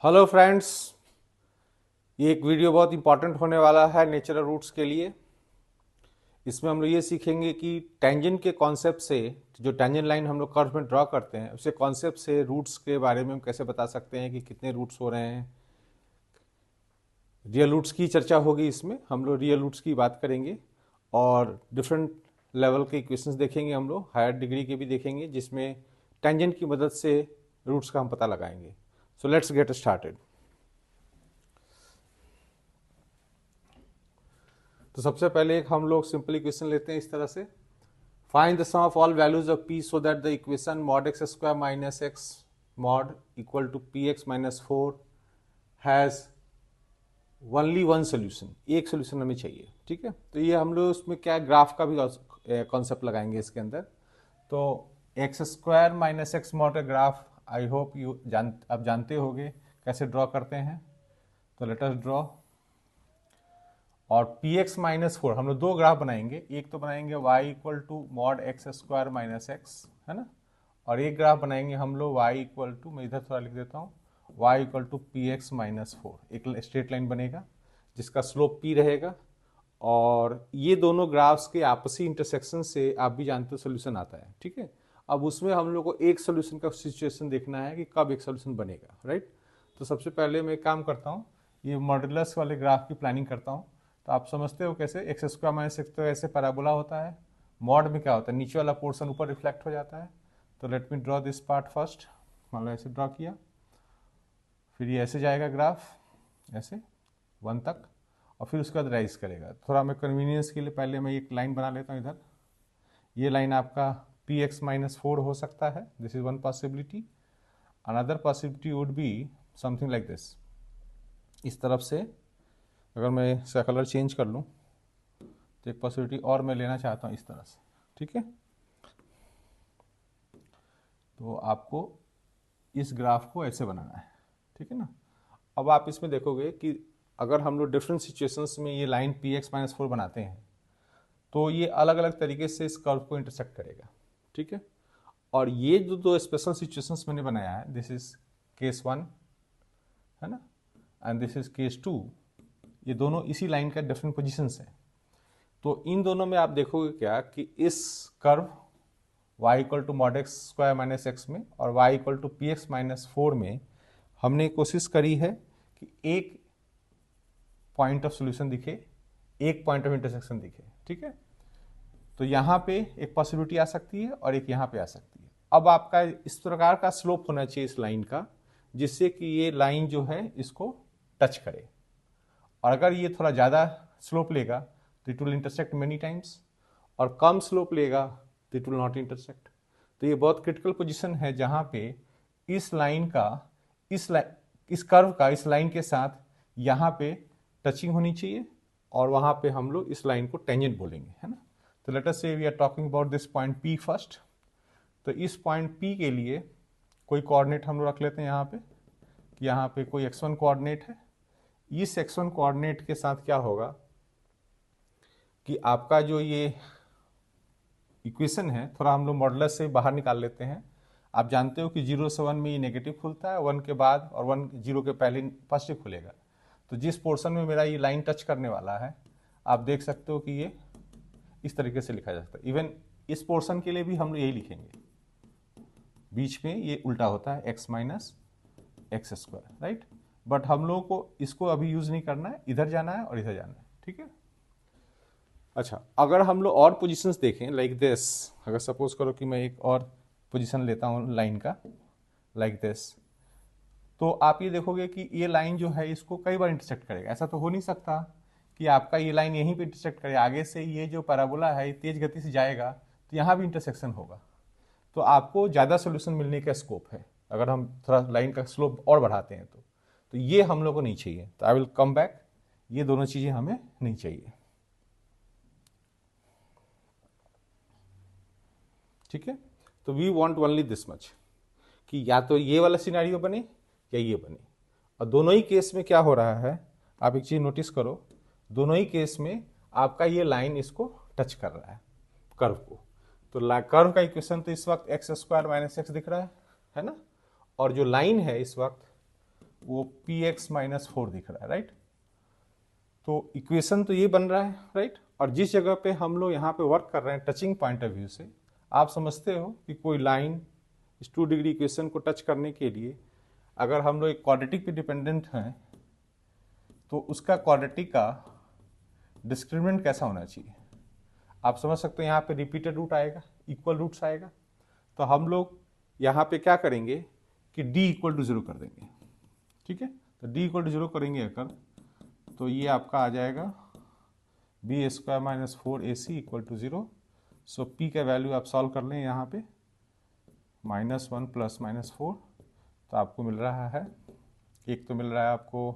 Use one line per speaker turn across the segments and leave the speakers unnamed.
Hello friends, ये एक video बहुत इंपॉर्टेंट होने वाला है नेचुरल रूट्स के लिए। इसमें हम लोग ये सीखेंगे कि टेंजेंट के कॉन्सेप्ट से, जो टेंजेंट लाइन हम लोग कर्व में ड्रॉ करते हैं, उसके कॉन्सेप्ट से रूट्स के बारे में हम कैसे बता सकते हैं कि कितने रूट्स हो रहे हैं। रियल रूट्स की चर्चा होगी, इसमें हम लोग रियल रूट्स की बात करेंगे और डिफरेंट लेवल के इक्वेशंस देखेंगे, हम लोग हायर डिग्री के भी देखेंगे जिसमें टेंजेंट की मदद से रूट्स का हम पता लगाएंगे। So let's get started. तो सबसे पहले एक हम लोग सिंपल इक्वेशन लेते हैं इस तरह से, find the sum of all values of P so that the equation mod x square minus X mod equal to P x minus four has only one solution. एक सोल्यूशन हमें चाहिए, ठीक है। तो ये हम लोग उसमें क्या ग्राफ का भी कॉन्सेप्ट लगाएंगे इसके अंदर। तो X square minus X mod का ग्राफ आई होप आप जानते होगे कैसे ड्रॉ करते हैं। तो लेट अस ड्रॉ। और पी एक्स माइनस फोर हम लोग दो ग्राफ बनाएंगे, एक तो बनाएंगे y equal to mod x square minus X, है ना। और एक ग्राफ बनाएंगे हम लोग y इक्वल टू, मैं इधर थोड़ा लिख देता हूँ, y equal to P x minus four. एक स्ट्रेट लाइन बनेगा जिसका स्लोप p रहेगा। और ये दोनों ग्राफ्स के आपसी इंटरसेक्शन से आप भी जानते हो सोल्यूशन आता है, ठीक है। अब उसमें हम लोग को एक सोल्यूशन का सिचुएशन देखना है कि कब एक सोल्यूशन बनेगा, राइट। तो सबसे पहले मैं एक काम करता हूँ, ये मॉडुलस वाले ग्राफ की प्लानिंग करता हूँ। तो आप समझते हो कैसे, एक्स स्क्वायर माइनस एक्स तो ऐसे पैराबोला होता है। मॉड में क्या होता है, नीचे वाला पोर्शन ऊपर रिफ्लेक्ट हो जाता है। तो let me draw this part first. मान लो ऐसे ड्रॉ किया, फिर ये ऐसे जाएगा ग्राफ, ऐसे वन तक, और फिर उसके बाद राइज करेगा। थोड़ा मैं कन्वीनियंस के लिए पहले मैं एक लाइन बना लेता हूँ इधर। ये लाइन आपका पी एक्स माइनस फोर हो सकता है, this is one possibility. Another possibility would be something like this. इस तरफ से अगर मैं इसका कलर चेंज कर लूँ तो एक पॉसिबिलिटी और मैं लेना चाहता हूँ इस तरह से, ठीक है। तो आपको इस ग्राफ को ऐसे बनाना है, ठीक है ना। अब आप इसमें देखोगे कि अगर हम लोग डिफरेंट सिचुएशंस में ये line P x minus four बनाते हैं तो ये अलग अलग तरीके से इस कर्व को इंटरसेक्ट करेगा, ठीक है। और ये जो दो स्पेशल सिचुएशंस मैंने बनाया है, दिस इज केस वन, है ना, and this is case two. ये दोनों इसी लाइन का डिफरेंट पोजिशंस हैं। तो इन दोनों में आप देखोगे क्या कि इस curve y equal to mod x square minus x में और y equal to P x minus four में हमने कोशिश करी है कि एक पॉइंट ऑफ सोल्यूशन दिखे, एक पॉइंट ऑफ इंटरसेक्शन दिखे, ठीक है। तो यहाँ पे एक पॉसिबिलिटी आ सकती है और एक यहाँ पे आ सकती है। अब आपका इस प्रकार का स्लोप होना चाहिए इस लाइन का, जिससे कि ये लाइन जो है इसको टच करे। और अगर ये थोड़ा ज़्यादा स्लोप लेगा तो it will intersect many times, और कम स्लोप लेगा तो इट विल नॉट इंटरसेक्ट। तो ये बहुत क्रिटिकल पोजीशन है जहाँ पे इस लाइन का इस कर्व का इस लाइन के साथ यहाँ पे टचिंग होनी चाहिए, और वहाँ पे हम लोग इस लाइन को टेंजेंट बोलेंगे, है ना। तो let us say we are talking about this point p first. तो इस पॉइंट पी के लिए कोई कोऑर्डिनेट हम लोग रख लेते हैं यहाँ पे, कि यहाँ पे कोई x1 कोऑर्डिनेट है। इस x1 कोऑर्डिनेट के साथ क्या होगा कि आपका जो ये इक्वेशन है, थोड़ा हम लोग मॉडुलस से बाहर निकाल लेते हैं। आप जानते हो कि 0 से 1 में ये नेगेटिव खुलता है, 1 के बाद और 1 0 के पहले पॉजिटिव खुलेगा। तो जिस पोर्शन में मेरा ये लाइन टच करने वाला है, आप देख सकते हो कि ये इस तरीके से लिखा जा सकता है। इवन इस पोर्शन के लिए भी हम लोग यही लिखेंगे, बीच में ये उल्टा होता है x minus x square, right. But हम लोगों को इसको अभी यूज नहीं करना है, इधर जाना है और इधर जाना है, ठीक है। अच्छा, अगर हम लोग और पोजीशंस देखें लाइक दिस, अगर सपोज करो कि मैं एक और पोजीशन लेता हूँ लाइन का लाइक दिस, तो आप ये देखोगे कि ये लाइन जो है इसको कई बार इंटरसेक्ट करेगा। ऐसा तो हो नहीं सकता कि आपका ये लाइन यहीं पे इंटरसेक्ट करे, आगे से ये जो पैराबोला है तेज गति से जाएगा तो यहाँ भी इंटरसेक्शन होगा। तो आपको ज़्यादा सोल्यूशन मिलने का स्कोप है अगर हम थोड़ा लाइन का स्लोप और बढ़ाते हैं तो ये हम लोग को नहीं चाहिए। तो आई विल कम बैक, ये दोनों चीज़ें हमें नहीं चाहिए, ठीक है। तो we want only this much, कि या तो ये वाला सिनेरियो बने या ये बने। और दोनों ही केस में क्या हो रहा है, आप एक चीज नोटिस करो, दोनों ही केस में आपका ये लाइन इसको टच कर रहा है कर्व को। तो कर्व का इक्वेशन तो इस वक्त एक्स स्क्वायर माइनस एक्स दिख रहा है ना। और जो लाइन है इस वक्त वो px माइनस 4 दिख रहा है, राइट। तो इक्वेशन तो ये बन रहा है, राइट। और जिस जगह पे हम लोग यहाँ पे वर्क कर रहे हैं टचिंग पॉइंट ऑफ व्यू से, आप समझते हो कि कोई लाइन इस 2 डिग्री इक्वेशन को टच करने के लिए अगर हम लोग एक क्वाड्रेटिक पे डिपेंडेंट हैं तो उसका क्वाड्रेटिक का डिस्क्रिमिनेंट कैसा होना चाहिए। आप समझ सकते हो यहाँ पे रिपीटेड रूट आएगा, इक्वल रूट्स आएगा। तो हम लोग यहाँ पे क्या करेंगे कि d इक्वल टू 0 कर देंगे, ठीक है। तो d इक्वल टू 0 करेंगे अगर, तो ये आपका आ जाएगा b square minus 4 AC equal to 0। So p का वैल्यू आप सॉल्व कर लें यहाँ पे, -1 प्लस -4, तो आपको मिल रहा है, एक तो मिल रहा है आपको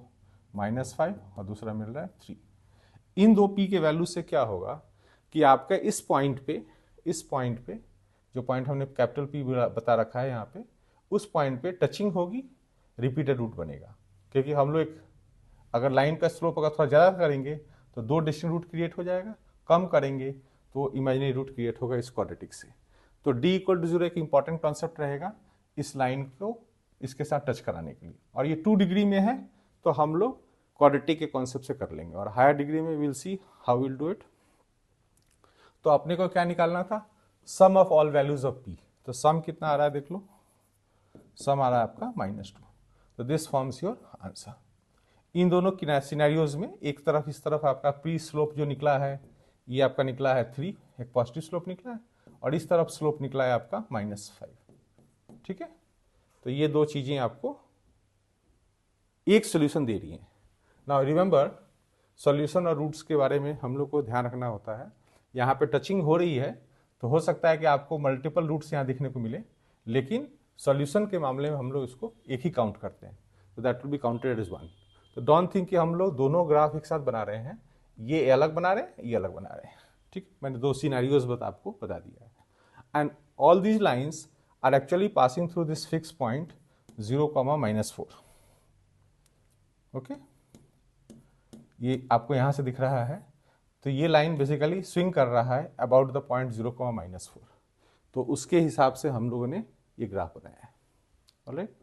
-5 और दूसरा मिल रहा है 3। इन दो p के वैल्यू से क्या होगा कि आपका इस पॉइंट पे जो पॉइंट हमने कैपिटल P बता रखा है यहाँ पे, उस पॉइंट पे टचिंग होगी, रिपीटेड रूट बनेगा। क्योंकि हम लोग अगर लाइन का स्लोप अगर थोड़ा ज़्यादा करेंगे तो 2 डिस्टिंक्ट रूट क्रिएट हो जाएगा, कम करेंगे तो इमेजिनरी रूट क्रिएट होगा इस क्वाड्रेटिक से। तो d इक्वल टू 0 एक इंपॉर्टेंट कॉन्सेप्ट रहेगा इस लाइन को इसके साथ टच कराने के लिए। और ये 2 डिग्री में है तो हम लोग क्वाड्रेटिक के कॉन्सेप्ट से कर लेंगे, और हायर डिग्री में will see how will do it. तो अपने को क्या निकालना था, sum of all values of p। तो सम कितना आ रहा है देख लो, सम आ रहा है आपका -2। तो दिस फॉर्म्स योर आंसर। इन दोनों सिनेरियोज में एक तरफ इस तरफ आपका प्री स्लोप जो निकला है ये आपका निकला है 3, एक पॉजिटिव स्लोप निकला है, और इस तरफ स्लोप निकला है आपका -5, ठीक है। तो ये दो चीजें आपको एक सोल्यूशन दे रही हैं। नाउ रिमेंबर, सॉल्यूशन और रूट्स के बारे में हम लोग को ध्यान रखना होता है। यहाँ पे टचिंग हो रही है तो हो सकता है कि आपको मल्टीपल रूट्स यहाँ दिखने को मिले, लेकिन सॉल्यूशन के मामले में हम लोग इसको एक ही काउंट करते हैं, तो that will be counted as 1। तो डोंट थिंक कि हम लोग दोनों ग्राफ एक साथ बना रहे हैं, ये अलग बना रहे हैं, ये अलग बना रहे हैं, ठीक। मैंने 2 सिनेरियोज आपको बता दिया है। And all these lines are actually passing through this fix point 0, -4, okay. ये आपको यहाँ से दिख रहा है, तो ये लाइन बेसिकली स्विंग कर रहा है अबाउट द पॉइंट 0, -4। तो उसके हिसाब से हम लोगों ने ये ग्राफ बनाया है, alright.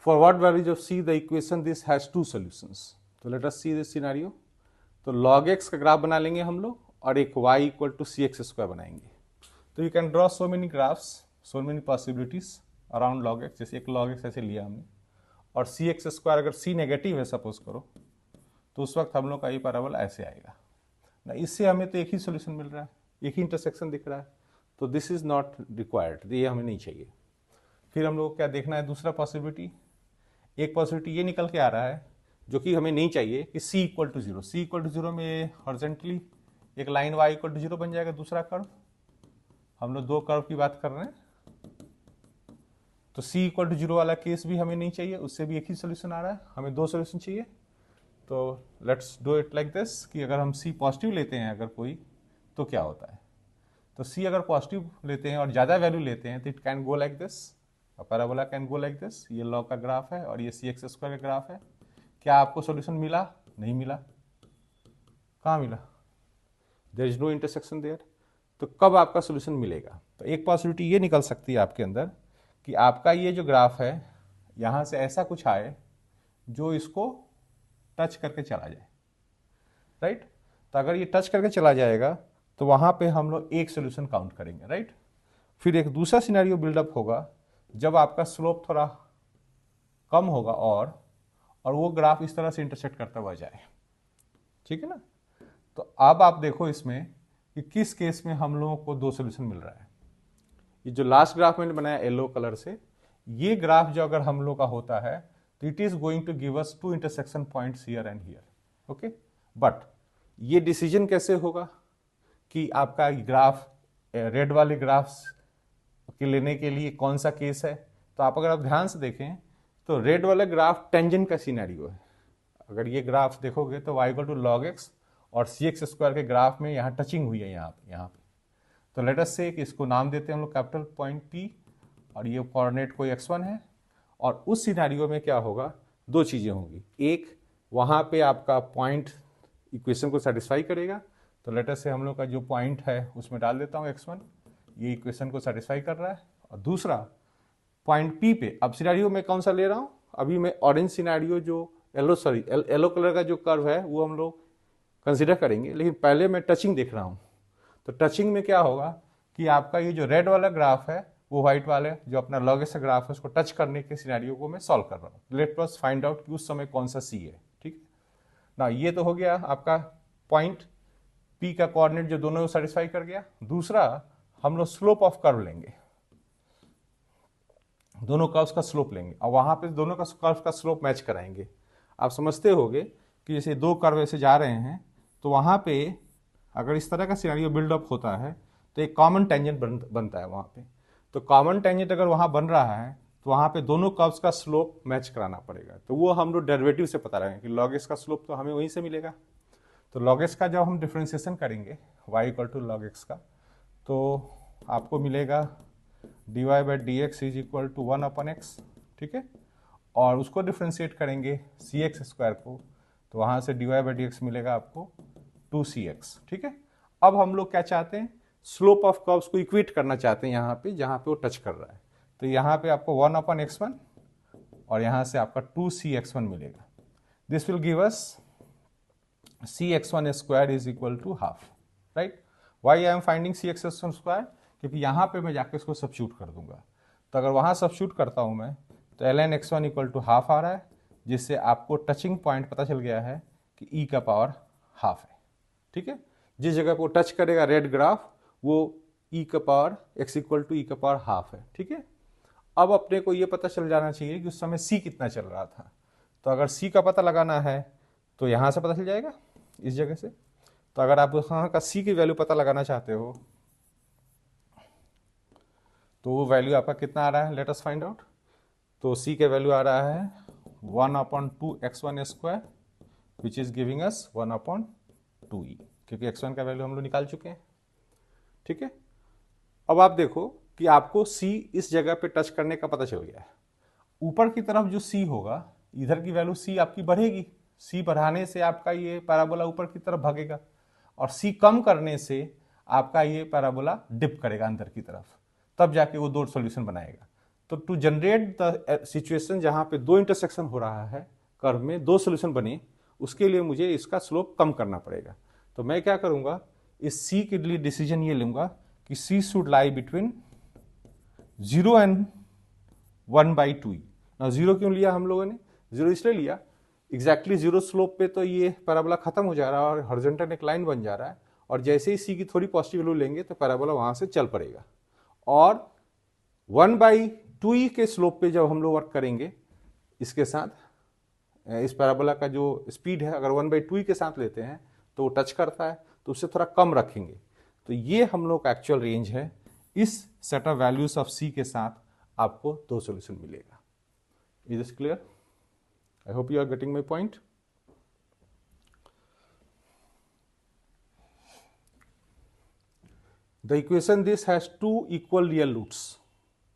For what values of c the equation this has 2 solutions. तो let us see this scenario. तो log x का ग्राफ बना लेंगे हम लोग और एक y इक्वल टू cx² बनाएंगे। तो you can draw so many graphs, so many possibilities around log x। जैसे एक log x ऐसे लिया हमने, और cx² अगर c नेगेटिव है सपोज करो, तो उस वक्त हम लोग का ये पैराबोला ऐसे आएगा ना। इससे हमें तो एक ही सोल्यूशन मिल रहा है, एक ही इंटरसेक्शन दिख रहा है, तो दिस इज नॉट रिक्वायर्ड, ये हमें नहीं चाहिए। फिर हम लोग क्या देखना है, दूसरा पॉसिबिलिटी, एक पॉसिबिलिटी ये निकल के आ रहा है जो कि हमें नहीं चाहिए कि c equal to 0, c equal to 0 में हॉरिजॉन्टली एक लाइन y इक्वल टू 0 बन जाएगा, दूसरा कर्व। हम लोग 2 कर्व की बात कर रहे हैं, तो c इक्वल टू 0 वाला केस भी हमें नहीं चाहिए, उससे भी एक ही सोल्यूशन आ रहा है, हमें 2 सोल्यूशन चाहिए। तो let's do it like this कि अगर हम c पॉजिटिव लेते हैं अगर कोई, तो क्या होता है। तो c अगर पॉजिटिव लेते हैं और ज़्यादा वैल्यू लेते हैं तो it can go like this, parabola can go like this. ये लॉग का ग्राफ है और ये cx² का ग्राफ है। क्या आपको सॉल्यूशन मिला? नहीं मिला। कहाँ मिला? There is no intersection there. तो कब आपका सॉल्यूशन मिलेगा? तो एक पॉसिबिलिटी ये निकल सकती है आपके अंदर कि आपका ये जो ग्राफ है यहाँ से ऐसा कुछ आए जो इसको टच करके चला जाए, राइट। तो अगर ये टच करके चला जाएगा तो वहाँ पे हम लोग एक सॉल्यूशन काउंट करेंगे, राइट। फिर एक दूसरा सिनेरियो बिल्डअप होगा जब आपका स्लोप थोड़ा कम होगा और वो ग्राफ इस तरह से इंटरसेक्ट करता हुआ जाए, ठीक है ना। तो अब आप देखो इसमें कि किस केस में हम लोगों को 2 सोल्यूशन मिल रहा है। ये जो लास्ट ग्राफ मैंने बनाया येलो कलर से, ये ग्राफ जो अगर हम लोग का होता है तो it is going to give us 2 intersection points here and here, okay. But ये डिसीजन कैसे होगा कि आपका ग्राफ रेड वाले ग्राफ्स के लेने के लिए कौन सा केस है। तो अगर आप ध्यान से देखें तो रेड वाला ग्राफ टेंजेंट का सिनेरियो है। अगर ये ग्राफ देखोगे तो y = log x और cx² के ग्राफ में यहाँ टचिंग हुई है यहाँ पे। तो लेट अस से कि इसको नाम देते हैं हम लोग कैपिटल पॉइंट P, और ये कोऑर्डिनेट कोई x1 है। और उस सिनेरियो में क्या होगा, 2 चीज़ें होंगी। एक, वहाँ पे आपका पॉइंट इक्वेशन को सेटिस्फाई करेगा। तो लेट अस से हम लोग का जो पॉइंट है उसमें डाल देता हूँ x1, ये इक्वेशन को सेटिस्फाई कर रहा है। और दूसरा पॉइंट पी पे, अब सिनेरियो में कौन सा ले रहा हूँ, अभी मैं ऑरेंज सिनेरियो जो येलो कलर का जो कर्व है वो हम लोग कंसिडर करेंगे, लेकिन पहले मैं टचिंग देख रहा हूँ। तो टचिंग में क्या होगा कि आपका ये जो रेड वाला ग्राफ है वो व्हाइट वाले जो अपना लॉगेस का ग्राफ है उसको टच करने के सिनेरियो को मैं सॉल्व कर रहा हूँ। लेट अस फाइंड आउट कि उस समय कौन सा सी है। ठीक है ना, ये तो हो गया आपका पॉइंट पी का कोऑर्डिनेट जो दोनों को सेटिस्फाई कर गया। दूसरा हम लोग स्लोप ऑफ कर्व लेंगे, दोनों कर्व्स का स्लोप लेंगे और वहां पे दोनों का कर्व का स्लोप मैच कराएंगे। आप समझते होगे कि जैसे दो कर्व ऐसे जा रहे हैं तो वहां पे अगर इस तरह का सिनेरियो बिल्डअप होता है तो एक कॉमन टेंजेंट बनता है वहां पे। तो कॉमन टेंजेंट अगर वहां बन रहा है तो वहां पे दोनों कर्व्स का स्लोप मैच कराना पड़ेगा। तो वो हम लोग डेरिवेटिव से पता लगाएंगे कि लॉग एक्स का स्लोप तो हमें वहीं से मिलेगा। तो log x का जब हम डिफ्रेंसिएशन करेंगे y equal to log x का, तो आपको मिलेगा dy by d x is equal to 1/x। ठीक है, और उसको डिफ्रेंशिएट करेंगे सी एक्स स्क्वायर को, तो वहाँ से dy बाई डी एक्स मिलेगा आपको 2cx। ठीक है, अब हम लोग क्या चाहते हैं, स्लोप ऑफ कर्व्स को इक्वेट करना चाहते हैं यहाँ पे जहाँ पे वो टच कर रहा है। तो यहाँ पे आपको 1/x1 और यहाँ से आपका 2cx1 मिलेगा। This will give us cx1 square is equal to half, right? Why I am finding cx1 square? क्योंकि यहाँ पे मैं जाके इसको सब्स्टिट्यूट कर दूंगा। तो अगर वहाँ सब्स्टिट्यूट करता हूँ मैं तो ln x1 equal to half आ रहा है, जिससे आपको टचिंग पॉइंट पता चल गया है कि e का पावर हाफ है। ठीक है, जिस जगह पे वो टच करेगा रेड ग्राफ वो e का power x equal to e का पावर हाफ है। ठीक है, अब अपने को ये पता चल जाना चाहिए कि उस समय c कितना चल रहा था। तो अगर c का पता लगाना है तो यहाँ से पता चल जाएगा इस जगह से। तो अगर आप यहाँ का c की वैल्यू पता लगाना चाहते हो तो वो वैल्यू आपका कितना आ रहा है, लेट अस फाइंड आउट। तो c का वैल्यू आ रहा है 1/2x1 square which is giving us 1/2e, क्योंकि x1 का वैल्यू हम लोग निकाल चुके हैं। ठीक है, अब आप देखो कि आपको c इस जगह पे टच करने का पता चल गया है। ऊपर की तरफ जो c होगा इधर की वैल्यू c आपकी बढ़ेगी, c बढ़ाने से आपका ये पैराबोला ऊपर की तरफ भागेगा और c कम करने से आपका ये पैराबोला डिप करेगा अंदर की तरफ, तब जाके वो दो सॉल्यूशन बनाएगा। तो टू जनरेट द सिचुएशन जहां पे दो इंटरसेक्शन हो रहा है कर्व में, दो सॉल्यूशन बने, उसके लिए मुझे इसका स्लोप कम करना पड़ेगा। तो मैं क्या करूंगा, इस c के लिए डिसीजन ये लूंगा कि c should lie between 0 and 1/2e। ना 0 क्यों लिया हम लोगों ने, 0 इसलिए लिया एग्जैक्टली 0 स्लोप पे तो ये पैराबोला खत्म हो जा रहा है और हॉरिजॉन्टल एक लाइन बन जा रहा है, और जैसे ही c की थोड़ी पॉजिटिव वैल्यू लेंगे तो पैराबोला वहां से चल पड़ेगा। और 1/2e के स्लोप पे जब हम लोग वर्क करेंगे इसके साथ, इस पैराबोला का जो स्पीड है अगर 1/2e के साथ लेते हैं तो वो टच करता है, तो उससे थोड़ा कम रखेंगे। तो ये हम लोग का एक्चुअल रेंज है। इस set of values of c के साथ आपको दो सॉल्यूशन मिलेगा। Is this clear? I hope you are getting my point. The equation this has two equal real roots.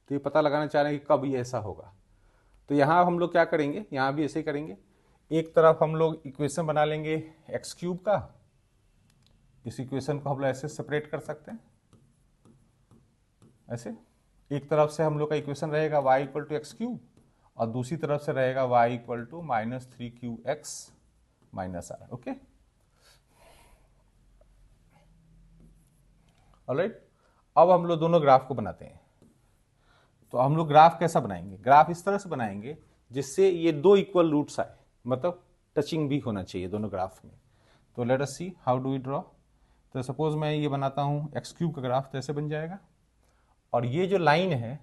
तो ये पता लगाना चाह रहे हैं कि कब ये ऐसा होगा। तो यहाँ हम लोग क्या करेंगे, यहाँ भी ऐसे ही करेंगे। एक तरफ हम लोग इक्वेशन बना लेंगे एक्स क्यूब का, इस इक्वेशन को हम लोग ऐसे सेपरेट कर सकते हैं ऐसे। एक तरफ से हम लोग का इक्वेशन रहेगा y equal to x cube और दूसरी तरफ से रहेगा y equal to -3qx - r। Okay, alright. अब हम लोग दोनों ग्राफ को बनाते हैं। तो हम लोग ग्राफ कैसा बनाएंगे, ग्राफ इस तरह से बनाएंगे जिससे ये दो इक्वल रूट्स आए, मतलब टचिंग भी होना चाहिए दोनों ग्राफ में। तो let us see how do we draw. तो सपोज मैं ये बनाता हूँ एक्स क्यूब का ग्राफ, तो ऐसे बन जाएगा। और ये जो लाइन है,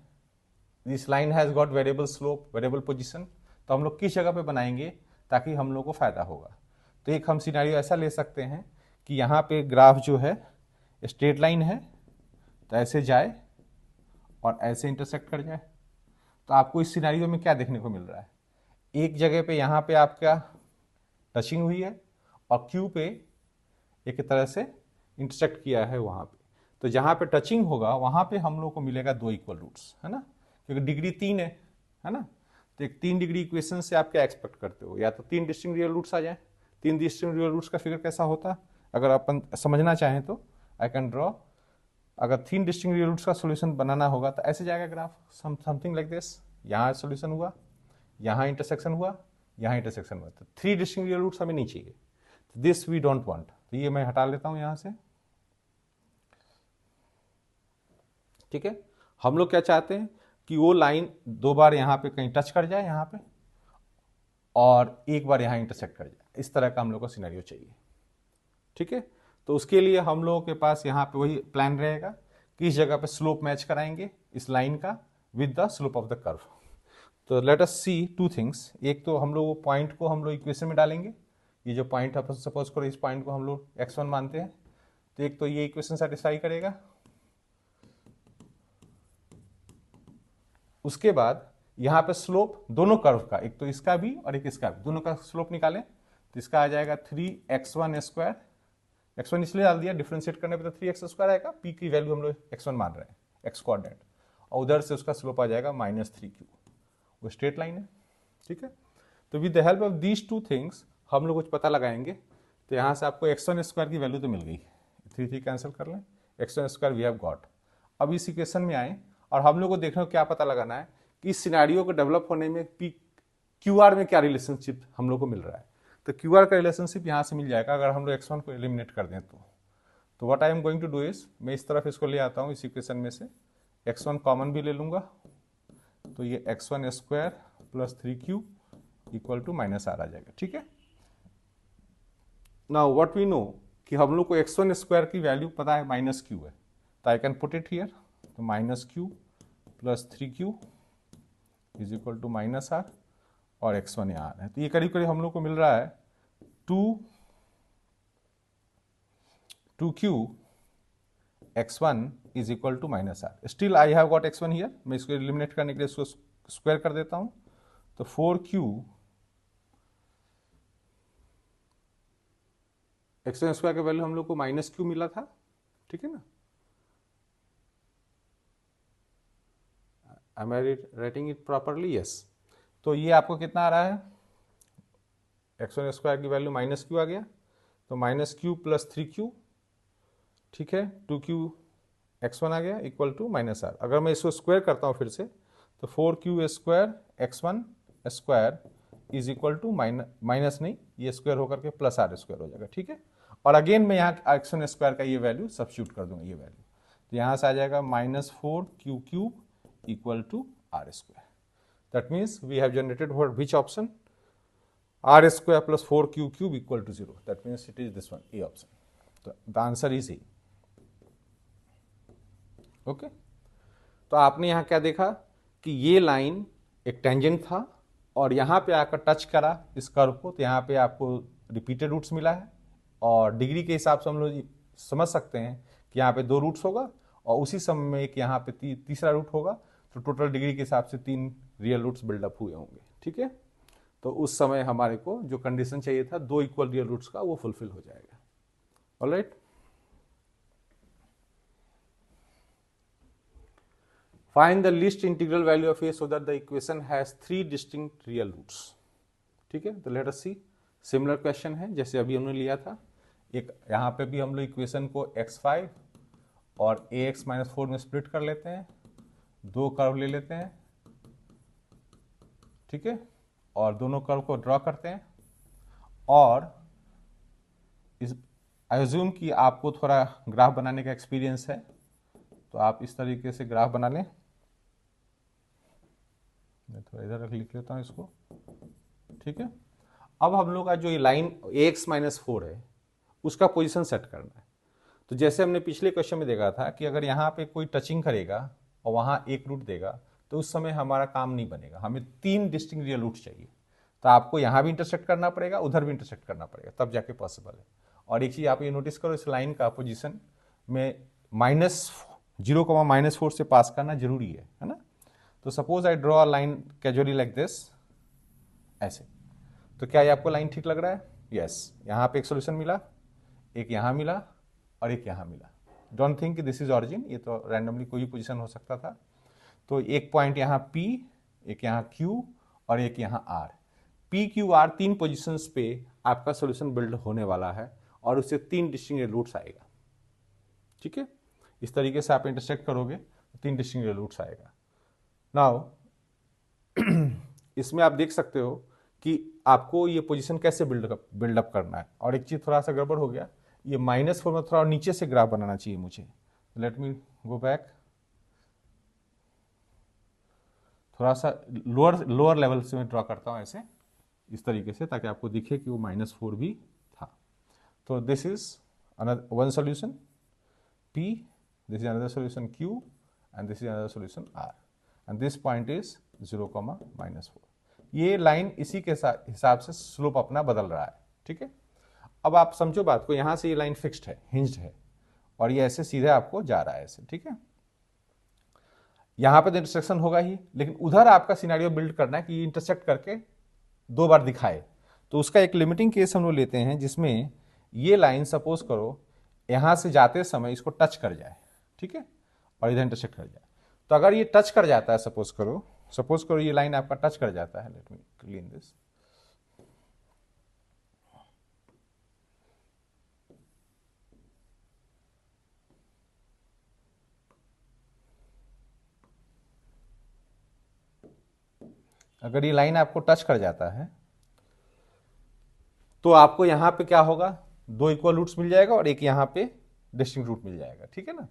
this line has got variable slope, variable position, तो हम लोग किस जगह पे बनाएंगे ताकि हम लोग को फायदा होगा। तो एक हम सिनेरियो ऐसा ले सकते हैं कि यहाँ पे ग्राफ जो है स्ट्रेट लाइन है, तो ऐसे जाए और ऐसे इंटरसेक्ट कर जाए। तो आपको इस सिनेरियो में क्या देखने को मिल रहा है, एक जगह पे यहाँ पे आपका टचिंग हुई है और क्यू पे एक तरह से इंटरसेक्ट किया है वहाँ पे। तो जहाँ पे टचिंग होगा वहाँ पे हम लोग को मिलेगा दो इक्वल रूट्स, है ना, क्योंकि डिग्री 3 है ना। तो एक 3 डिग्री इक्वेशन से आप क्या एक्सपेक्ट करते हो, या तो 3 डिस्टिंक्ट रियल रूट्स आ जाए। 3 डिस्टिंक्ट रियल रूट्स का फिगर कैसा होता है अगर अपन समझना चाहें तो आई कैन ड्रॉ अगर 3 डिस्टिंक्ट रियल रूट्स का सोल्यूशन बनाना होगा तो ऐसे जाएगा ग्राफ, समथिंग लाइक दिस। यहाँ सोल्यूशन हुआ, यहाँ इंटरसेक्शन हुआ, यहाँ इंटरसेक्शन हुआ, तो 3 डिस्टिंक्ट रियल रूट्स हमें नहीं चाहिए, दिस वी डोंट वांट, तो ये मैं हटा लेता हूँ यहाँ से। ठीक है, हम लोग क्या चाहते हैं कि वो लाइन 2 बार यहाँ पे कहीं टच कर जाए यहाँ पे, और 1 बार यहाँ इंटरसेक्ट कर जाए, इस तरह का हम लोग को सिनेरियो चाहिए। ठीक है, तो उसके लिए हम लोगों के पास यहाँ पे वही प्लान रहेगा कि इस जगह पे स्लोप मैच कराएंगे इस लाइन का with the slope of the curve. तो लेट अस सी 2 थिंग्स। एक तो हम लोग पॉइंट को हम लोग इक्वेशन में डालेंगे, ये जो पॉइंट है सपोज करो इस पॉइंट को हम लोग x1 मानते हैं, तो एक तो ये इक्वेशन सेटिस्फाई करेगा। उसके बाद यहाँ पे स्लोप दोनों कर्व का, एक तो इसका भी और एक इसका भी, दोनों का स्लोप निकालें, तो इसका आ जाएगा 3x1 स्क्वायर, x1 इसलिए डाल दिया डिफरेंशिएट करने पे तो 3x स्क्वायर आएगा, p की वैल्यू हम लोग x1 मान रहे हैं, x कोऑर्डिनेट, और उधर से उसका स्लोप आ जाएगा -3q, वो स्ट्रेट लाइन है। ठीक है, तो with the help of these 2 things हम लोग कुछ पता लगाएंगे। तो यहाँ से आपको x1 स्क्वायर की वैल्यू तो मिल गई, 3 कैंसिल कर लें, x1 square we have got. अब इस इक्वेशन में आए और हम लोग को देखना क्या पता लगाना है कि इस सिनेरियो को डेवलप होने में पी क्यू आर में क्या रिलेशनशिप हम लोग को मिल रहा है। तो क्यू आर का रिलेशनशिप यहाँ से मिल जाएगा अगर हम लोग x1 को एलिमिनेट कर दें तो what I am going to do is, मैं इस तरफ इसको ले आता हूँ, इस इक्वेशन में से x1 कॉमन भी ले लूंगा, तो ये x1 square plus 3q equal to -r आ जाएगा। ठीक है, नाउ व्हाट वी नो कि हम लोग को x1 स्क्वायर की वैल्यू पता है -q है, तो I can put it here, तो -q plus 3q is equal to -r, और x1 यहाँ है, तो ये करीब करीब हम लोग को मिल रहा है 2q x1 is equal to -r। Still I have got x1 here, मैं इसको एलिमिनेट करने के लिए इसको स्क्वायर कर देता हूँ, तो 4q x1 स्क्वायर का वैल्यू हम लोग को -q मिला था। ठीक है ना, am I writing it properly? yes। तो ये आपको कितना आ रहा है, x1 स्क्वायर की वैल्यू -q आ गया, तो -q प्लस 3q, ठीक है, 2q x1 आ गया इक्वल टू -r। अगर मैं इसको स्क्वायर करता हूँ फिर से, तो 4q square x1 square is equal to minus नहीं, ये स्क्वायर होकर के प्लस r स्क्वायर हो जाएगा। ठीक है, और अगेन मैं यहाँ x1 स्क्वायर का ये वैल्यू सब्स्टिट्यूट कर दूंगा, ये वैल्यू, तो यहाँ से आ जाएगा -4q³ equal to r square. That means we have generated which option, r square plus 4q³ equal to 0, that means it is this one, A option. तो the answer is A. Okay, तो आपने यहाँ क्या देखा कि ये line एक tangent था और यहाँ पे आकर टच करा इस कर्व को, तो यहाँ पे आपको रिपीटेड रूट्स मिला है, और डिग्री के हिसाब से हम लोग समझ सकते हैं कि यहाँ पे 2 रूट्स होगा और उसी समय में एक यहाँ पे तीसरा रूट होगा, तो टोटल डिग्री के हिसाब से 3 रियल रूट्स बिल्डअप हुए होंगे। ठीक है, तो उस समय हमारे को जो कंडीशन चाहिए था 2 इक्वल रियल रूट्स का, वो फुलफिल हो जाएगा। Alright, find the least integral value of a so that the equation has 3 distinct real roots। ठीक है, तो लेट अस सी, सिमिलर क्वेश्चन है जैसे अभी हमने लिया था, एक यहाँ पे भी हम लोग इक्वेशन को x5 और ax-4 में स्प्लिट कर लेते हैं, 2 कर्व ले लेते हैं। ठीक है, और दोनों कर्व को ड्रॉ करते हैं, और इस एज्यूम कि आपको थोड़ा ग्राफ बनाने का एक्सपीरियंस है, तो आप इस तरीके से ग्राफ बना लें। मैं थोड़ा इधर लिख लेता हूँ इसको। ठीक है, अब हम लोग का जो ये लाइन ax-4 है उसका पोजीशन सेट करना है। तो जैसे हमने पिछले क्वेश्चन में देखा था कि अगर यहाँ पे कोई टचिंग करेगा और वहाँ एक रूट देगा, तो उस समय हमारा काम नहीं बनेगा, हमें 3 डिस्टिंक्ट रियल रूट चाहिए। तो आपको यहाँ भी इंटरसेक्ट करना पड़ेगा, उधर भी इंटरसेक्ट करना पड़ेगा, तब जाके पॉसिबल है। और एक चीज़ आप ये नोटिस करो, इस लाइन का पोजीशन में -0, -4 से पास करना जरूरी है ना। तो suppose I draw a line casually like this, ऐसे, तो क्या ये आपको लाइन ठीक लग रहा है? यस, यहाँ पे एक सोल्यूशन मिला, एक यहाँ मिला और एक यहाँ मिला। Don't think this is origin, ये तो रैंडमली कोई भी पोजीशन हो सकता था। तो एक पॉइंट यहाँ P, एक यहाँ Q और एक यहाँ R। P, Q, R 3 positions पे आपका सोल्यूशन बिल्ड होने वाला है और उससे 3 डिस्टिंक्ट रूट्स आएगा। ठीक है, इस तरीके से आप इंटरसेक्ट करोगे तो 3 डिस्टिंक्ट रियल रूट्स आएगा। नाउ इसमें आप देख सकते हो कि आपको ये पोजीशन कैसे बिल्डअप करना है। और एक चीज़ थोड़ा सा गड़बड़ हो गया, ये -4 में थोड़ा नीचे से ग्राफ बनाना चाहिए मुझे। लेट मी गो बैक, थोड़ा सा लोअर लेवल से मैं ड्रॉ करता हूँ ऐसे, इस तरीके से, ताकि आपको दिखे कि वो -4 भी था। तो this is another one solution P, this is another solution Q, and this is another solution R, and this point is 0, -4। ये लाइन इसी के हिसाब से स्लोप अपना बदल रहा है, ठीक है। अब आप समझो बात को, यहाँ से ये लाइन फिक्स्ड है, हिंज्ड है, और ये ऐसे सीधे आपको जा रहा है ऐसे, ठीक है। यहाँ पे तो इंटरसेक्शन होगा ही, लेकिन उधर आपका सिनेरियो बिल्ड करना है कि ये इंटरसेक्ट करके 2 बार दिखाए। तो उसका एक लिमिटिंग केस हम लोग लेते हैं, जिसमें ये लाइन सपोज करो यहाँ से जाते समय इसको टच कर जाए, ठीक है, और इधर इंटरसेक्ट कर जाए। तो अगर ये टच कर जाता है, सपोज करो ये लाइन आपका टच कर जाता है, लेट मी क्लीन दिस, अगर ये लाइन आपको टच कर जाता है तो आपको यहाँ पे क्या होगा, 2 इक्वल रूट्स मिल जाएगा और एक यहाँ पे डिस्टिंक्ट रूट मिल जाएगा, ठीक है ना।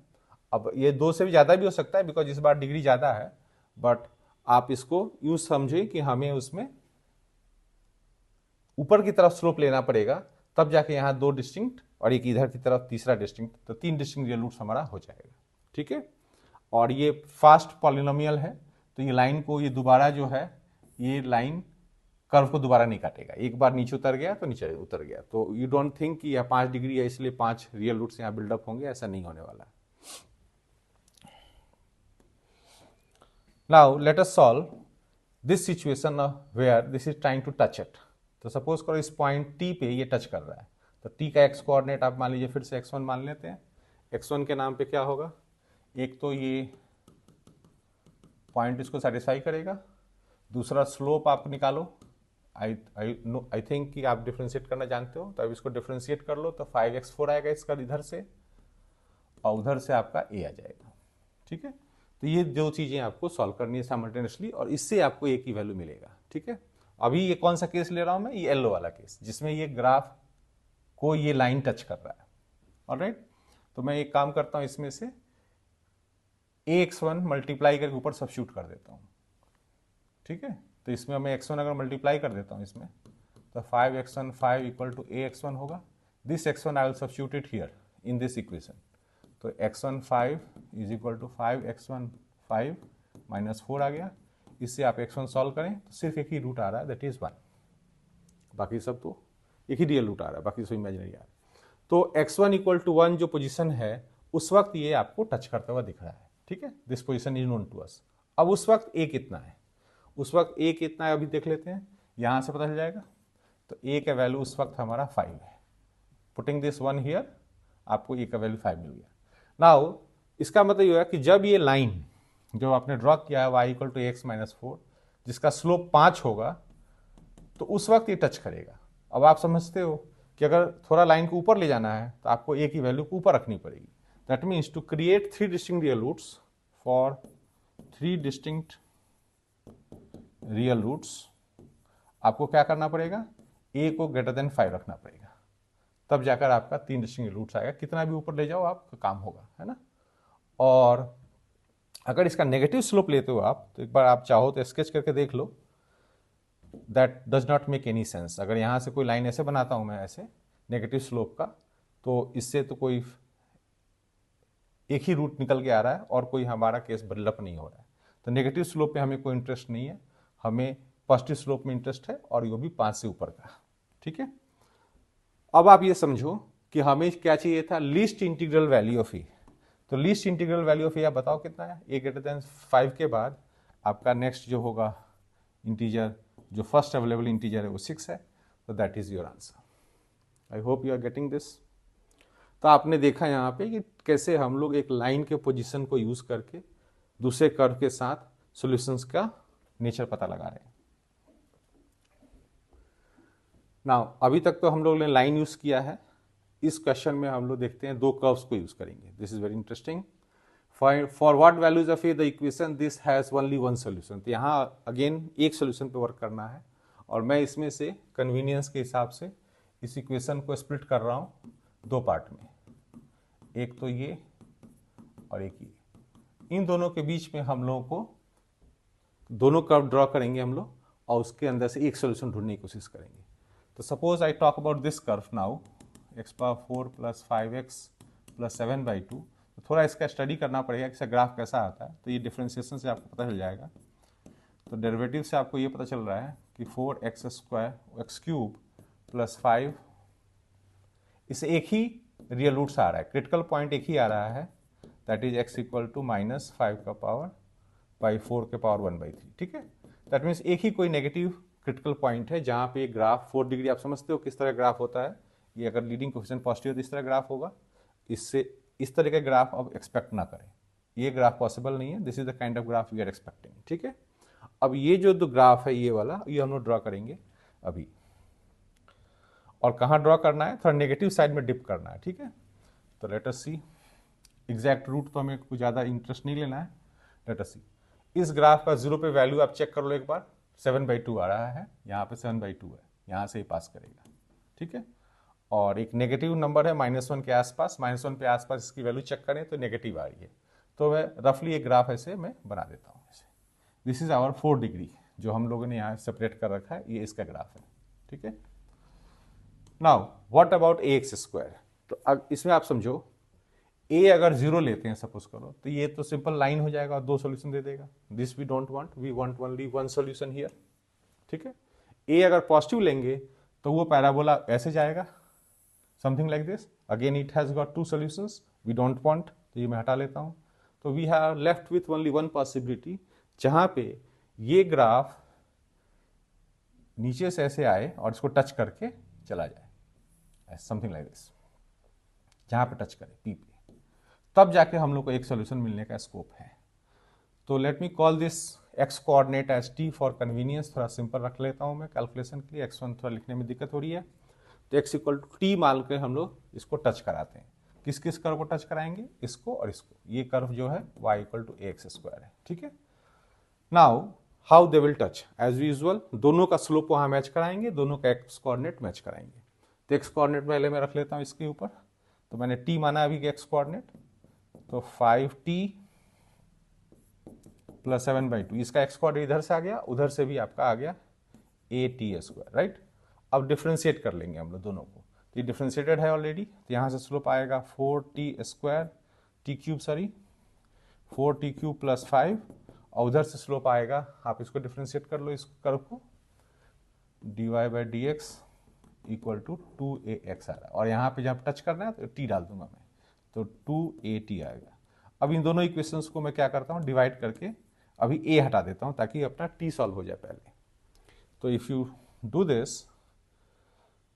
अब ये 2 से भी ज़्यादा भी हो सकता है, बिकॉज इस बार डिग्री ज़्यादा है, बट आप इसको यूँ समझे कि हमें उसमें ऊपर की तरफ स्लोप लेना पड़ेगा, तब जाके यहाँ 2 डिस्टिंक्ट और एक इधर की तरफ तीसरा डिस्टिंक्ट, तो 3 डिस्टिंक्ट रियल रूट्स हमारा हो जाएगा, ठीक है। और ये फास्ट पॉलिनोमियल है, तो ये लाइन को, ये दोबारा जो है, ये लाइन कर्व को दोबारा नहीं काटेगा। एक बार नीचे उतर गया तो नीचे उतर गया, तो यू डोंट थिंक कि यह 5 डिग्री है इसलिए 5 रियल रूट्स यहाँ बिल्डअप होंगे, ऐसा नहीं होने वाला। Now let us solve this situation where this is trying to touch it. तो सपोज करो इस पॉइंट टी पे ये टच कर रहा है, तो टी का एक्स कोऑर्डिनेट आप मान लीजिए फिर से x1 मान लेते हैं। x1 के नाम पे क्या होगा, एक तो ये पॉइंट इसको सेटिस्फाई करेगा, दूसरा स्लोप आप निकालो। आई थिंक कि आप डिफ्रेंशिएट करना जानते हो, तो अब इसको डिफ्रेंशिएट कर लो, तो 5x4 आएगा इसका इधर से, और उधर से आपका a आ जाएगा, ठीक है। तो ये 2 चीज़ें आपको सॉल्व करनी है साइमल्टेनियसली, और इससे आपको a की वैल्यू मिलेगा, ठीक है। अभी ये कौन सा केस ले रहा हूं मैं, ये येलो वाला केस, जिसमें ये ग्राफ को ये लाइन टच कर रहा है, ऑलराइट। तो मैं एक काम करता हूं, इसमें से ax1 मल्टीप्लाई करके ऊपर सब्स्टिट्यूट कर देता हूं, ठीक है। तो इसमें मैं x1 अगर मल्टीप्लाई कर देता हूं इसमें, तो 5x1 5 इक्वल टू ax1 होगा। This x1 I will substitute it here in this equation. तो x1 5 is equal to 5x1 5 -4 आ गया। इससे आप x1 सॉल्व करें तो सिर्फ एक ही रूट आ रहा है, दैट इज 1। बाकी सब तो एक ही रियल रूट आ रहा है, बाकी सब इमेजिनरी आ रहा है। तो x1 इक्वल टू 1 जो पोजीशन है, उस वक्त ये आपको टच करता हुआ दिख रहा है, ठीक है। This position is known to us. अब उस वक्त a कितना है, उस वक्त a कितना है अभी देख लेते हैं, यहां से पता चल जाएगा। तो a का वैल्यू उस वक्त हमारा 5 है। पुटिंग दिस 1 हियर, आपको a का वैल्यू 5 मिल गया। नाउ इसका मतलब ये हुआ कि जब ये लाइन जो आपने ड्रॉ किया है y इक्वल टू x -4, जिसका स्लोप 5 होगा, तो उस वक्त ये टच करेगा। अब आप समझते हो कि अगर थोड़ा लाइन को ऊपर ले जाना है तो आपको a की वैल्यू को ऊपर रखनी पड़ेगी। That means to create 3 distinct real roots, for 3 distinct real roots आपको क्या करना पड़ेगा, a को ग्रेटर देन 5 रखना पड़ेगा, तब जाकर आपका 3 डिस्टिंक्ट रूट्स आएगा। कितना भी ऊपर ले जाओ आपका काम होगा, है ना। और अगर इसका नेगेटिव स्लोप लेते हो आप, तो एक बार आप चाहो तो स्केच करके देख लो, that does not make any sense. अगर यहाँ से कोई लाइन ऐसे बनाता हूँ मैं, ऐसे नेगेटिव स्लोप का, तो इससे तो कोई एक ही रूट निकल के आ रहा है और कोई हमारा केस डेवलप नहीं हो रहा है। तो नेगेटिव स्लोप पे हमें कोई इंटरेस्ट नहीं है, हमें पॉजिटिव स्लोप में इंटरेस्ट है, और ये भी 5 से ऊपर का, ठीक है। अब आप ये समझो कि हमें क्या चाहिए था, लीस्ट इंटीग्रल वैल्यू ऑफ ए। तो लीस्ट इंटीग्रल वैल्यू ऑफ ए आप बताओ कितना है। a ग्रेटर देन 5 के बाद आपका नेक्स्ट जो होगा इंटीजर, जो फर्स्ट अवेलेबल इंटीजर है वो 6 है। तो that is your answer. I hope you are getting this. तो आपने देखा यहाँ पे कि कैसे हम लोग एक लाइन के पोजीशन को यूज करके दूसरे कर्व के साथ सॉल्यूशंस का नेचर पता लगा रहे हैं। नाउ अभी तक तो हम लोग ने लाइन यूज किया है, इस क्वेश्चन में हम लोग देखते हैं 2 कर्व्स को यूज करेंगे। This is very interesting. For what values of A the equation this has only one solution. तो यहाँ अगेन एक सोल्यूशन पे वर्क करना है और मैं इसमें से कन्वीनियंस के हिसाब से इस इक्वेशन को स्प्लिट कर रहा हूँ दो पार्ट में, एक तो ये और एक ये। इन दोनों के बीच में हम लोगों को दोनों कर्व ड्रॉ करेंगे हम लोग और उसके अंदर से एक सोल्यूशन ढूंढने की कोशिश करेंगे। तो suppose I talk about this curve now, x power 4 plus 5x plus 7/2। तो थोड़ा इसका स्टडी करना पड़ेगा कि इसका ग्राफ कैसा आता है। तो ये डिफ्रेंशिएशन से आपको पता चल जाएगा। तो डेरिवेटिव से आपको ये पता चल रहा है कि 4x² x क्यूब प्लस 5, इसे एक ही रियल रूट्स आ रहा है, क्रिटिकल पॉइंट एक ही आ रहा है, that is x equal to -5 का पावर बाई 4 के पावर 1/3। ठीक है, दैट मीन्स एक ही कोई नेगेटिव क्रिटिकल पॉइंट है जहाँ पे ग्राफ 4 डिग्री, आप समझते हो किस तरह ग्राफ होता है। ये अगर लीडिंग कोएफिशिएंट पॉजिटिव तो इस तरह ग्राफ होगा, इससे इस तरह का ग्राफ अब एक्सपेक्ट ना करें, ये ग्राफ पॉसिबल नहीं है। This is the kind of graph we are expecting. ठीक है, अब ये जो ग्राफ है ये वाला, ये हम लोग ड्रॉ करेंगे अभी। और कहाँ ड्रॉ करना है, थोड़ा नेगेटिव साइड में डिप करना है। ठीक है, तो लेट अस सी। एग्जैक्ट रूट तो हमें कुछ ज़्यादा इंटरेस्ट नहीं लेना है। लेट अस सी, इस ग्राफ का 0 पे वैल्यू आप चेक कर लो एक बार, 7/2 आ रहा है, यहाँ पे 7/2 है, यहाँ से ही पास करेगा। ठीक है, और एक नेगेटिव नंबर है -1 के आसपास, -1 के आसपास इसकी वैल्यू चेक करें तो नेगेटिव आ रही है। तो मैं रफली एक ग्राफ ऐसे मैं बना देता हूँ ऐसे। दिस इज आवर 4 डिग्री जो हम लोगों ने यहाँ सेपरेट कर रखा है, ये इसका ग्राफ है। ठीक है, नाउ व्हाट अबाउट ax²। तो अब इसमें आप समझो, a अगर 0 लेते हैं सपोज करो, तो ये तो सिंपल लाइन हो जाएगा और 2 सॉल्यूशन दे देगा। This we don't want, we want only 1 solution here. ठीक है, a अगर पॉजिटिव लेंगे तो वो पैराबोला ऐसे जाएगा, something like this. Again it has got 2 solutions, we don't want, तो ये मैं हटा लेता हूँ। तो we have left with only 1 possibility, जहाँ पे ये ग्राफ नीचे से ऐसे आए और इसको टच करके चला जाए, समथिंग लाइक दिस, जहाँ पे टच करे पी पे, तब जाके हम लोग को एक सोल्यूशन मिलने का स्कोप है। तो let me call this x coordinate as t for convenience. थोड़ा सिंपल रख लेता हूँ मैं कैलकुलेशन के लिए, x1 थोड़ा लिखने में दिक्कत हो रही है। तो x इक्वल टू t मान के हम लोग इसको टच कराते हैं। किस किस कर्व को टच कराएंगे, इसको और इसको। ये कर्व जो है y इक्वल टू ax² है। ठीक है, now how they will touch, as usual दोनों का स्लोप वहाँ मैच कराएंगे, दोनों का x कोऑर्डिनेट मैच कराएंगे। तो x कोऑर्डिनेट पहले मैं रख लेता हूँ इसके ऊपर। तो मैंने t माना अभी x कोऑर्डिनेट, तो 5t प्लस 7/2, इसका x कोऑर्डिनेट इधर से आ गया, उधर से भी आपका आ गया at², राइट। अब डिफ्रेंशिएट कर लेंगे हम लोग दोनों को। तो ये डिफ्रेंशिएटेड है ऑलरेडी, तो यहाँ से स्लोप आएगा 4t² प्लस 5, और उधर से स्लोप आएगा, आप इसको डिफ्रेंशिएट कर लो इस कर्व को, dy/dx इक्वल टू 2ax आ रहा है। और यहाँ पे जब टच करना है तो t डाल दूंगा मैं, तो 2at आएगा। अब इन दोनों इक्वेशंस को मैं क्या करता हूँ, डिवाइड करके अभी a हटा देता हूँ ताकि अपना t सॉल्व हो जाए पहले। तो इफ़ यू डू दिस,